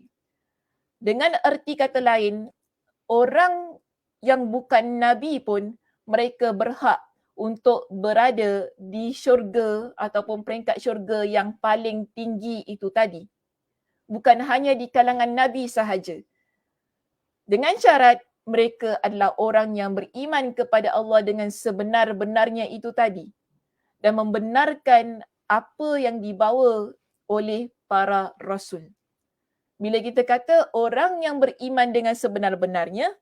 Dengan erti kata lain, orang yang bukan nabi pun mereka berhak untuk berada di syurga ataupun peringkat syurga yang paling tinggi itu tadi. Bukan hanya di kalangan nabi sahaja. Dengan syarat mereka adalah orang yang beriman kepada Allah dengan sebenar-benarnya itu tadi dan membenarkan apa yang dibawa oleh para rasul. Bila kita kata orang yang beriman dengan sebenar-benarnya,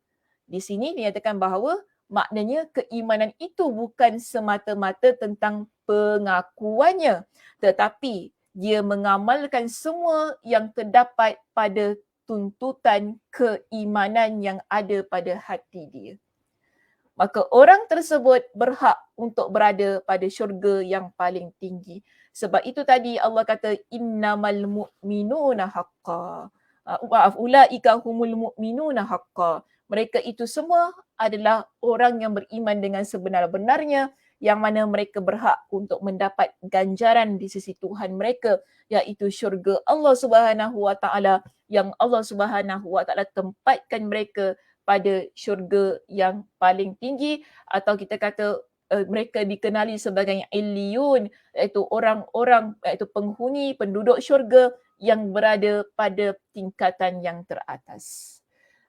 di sini dinyatakan bahawa maknanya keimanan itu bukan semata-mata tentang pengakuannya, tetapi dia mengamalkan semua yang terdapat pada tuntutan keimanan yang ada pada hati dia. Maka orang tersebut berhak untuk berada pada syurga yang paling tinggi. Sebab itu tadi Allah kata innamal mu'minuna haqqan. Ulaika humul mu'minuna haqqan. Mereka itu semua adalah orang yang beriman dengan sebenar-benarnya, yang mana mereka berhak untuk mendapat ganjaran di sisi Tuhan mereka, iaitu syurga Allah Subhanahu Wa Taala, yang Allah Subhanahu Wa Taala tempatkan mereka pada syurga yang paling tinggi, atau kita kata mereka dikenali sebagai illiyun, iaitu orang-orang, iaitu penghuni penduduk syurga yang berada pada tingkatan yang teratas.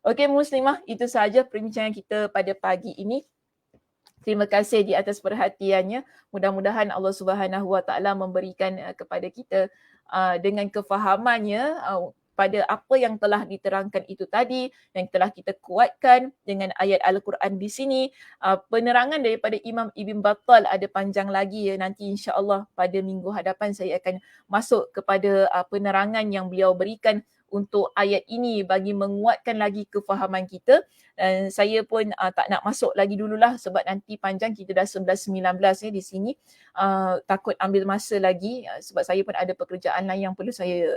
Okey Muslimah, itu sahaja perbincangan kita pada pagi ini. Terima kasih di atas perhatiannya. Mudah-mudahan Allah Subhanahu Wa Taala memberikan kepada kita dengan kefahamannya pada apa yang telah diterangkan itu tadi, yang telah kita kuatkan dengan ayat Al-Quran di sini. Penerangan daripada Imam Ibn Battal ada panjang lagi ya. Nanti insya-Allah pada minggu hadapan saya akan masuk kepada penerangan yang beliau berikan untuk ayat ini bagi menguatkan lagi kefahaman kita. Dan saya pun tak nak masuk lagi dululah sebab nanti panjang, kita dah 11.19 ya di sini. Takut ambil masa lagi sebab saya pun ada pekerjaan lain yang perlu saya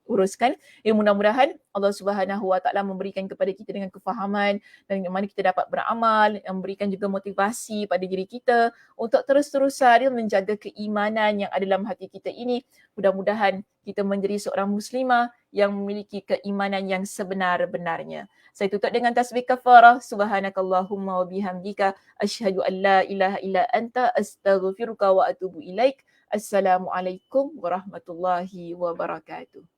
uruskan. Mudah-mudahan Allah Subhanahu Wa Taala memberikan kepada kita dengan kefahaman dan mana kita dapat beramal, memberikan juga motivasi pada diri kita untuk terus-terusan menjaga keimanan yang ada dalam hati kita ini. Mudah-mudahan kita menjadi seorang muslimah yang memiliki keimanan yang sebenar-benarnya. Saya tutup dengan tasbih kafarah. Subhanakallahumma wa bihamdika asyhadu an la ilaha illa anta astaghfiruka wa atubu ilaik. Assalamualaikum warahmatullahi wabarakatuh.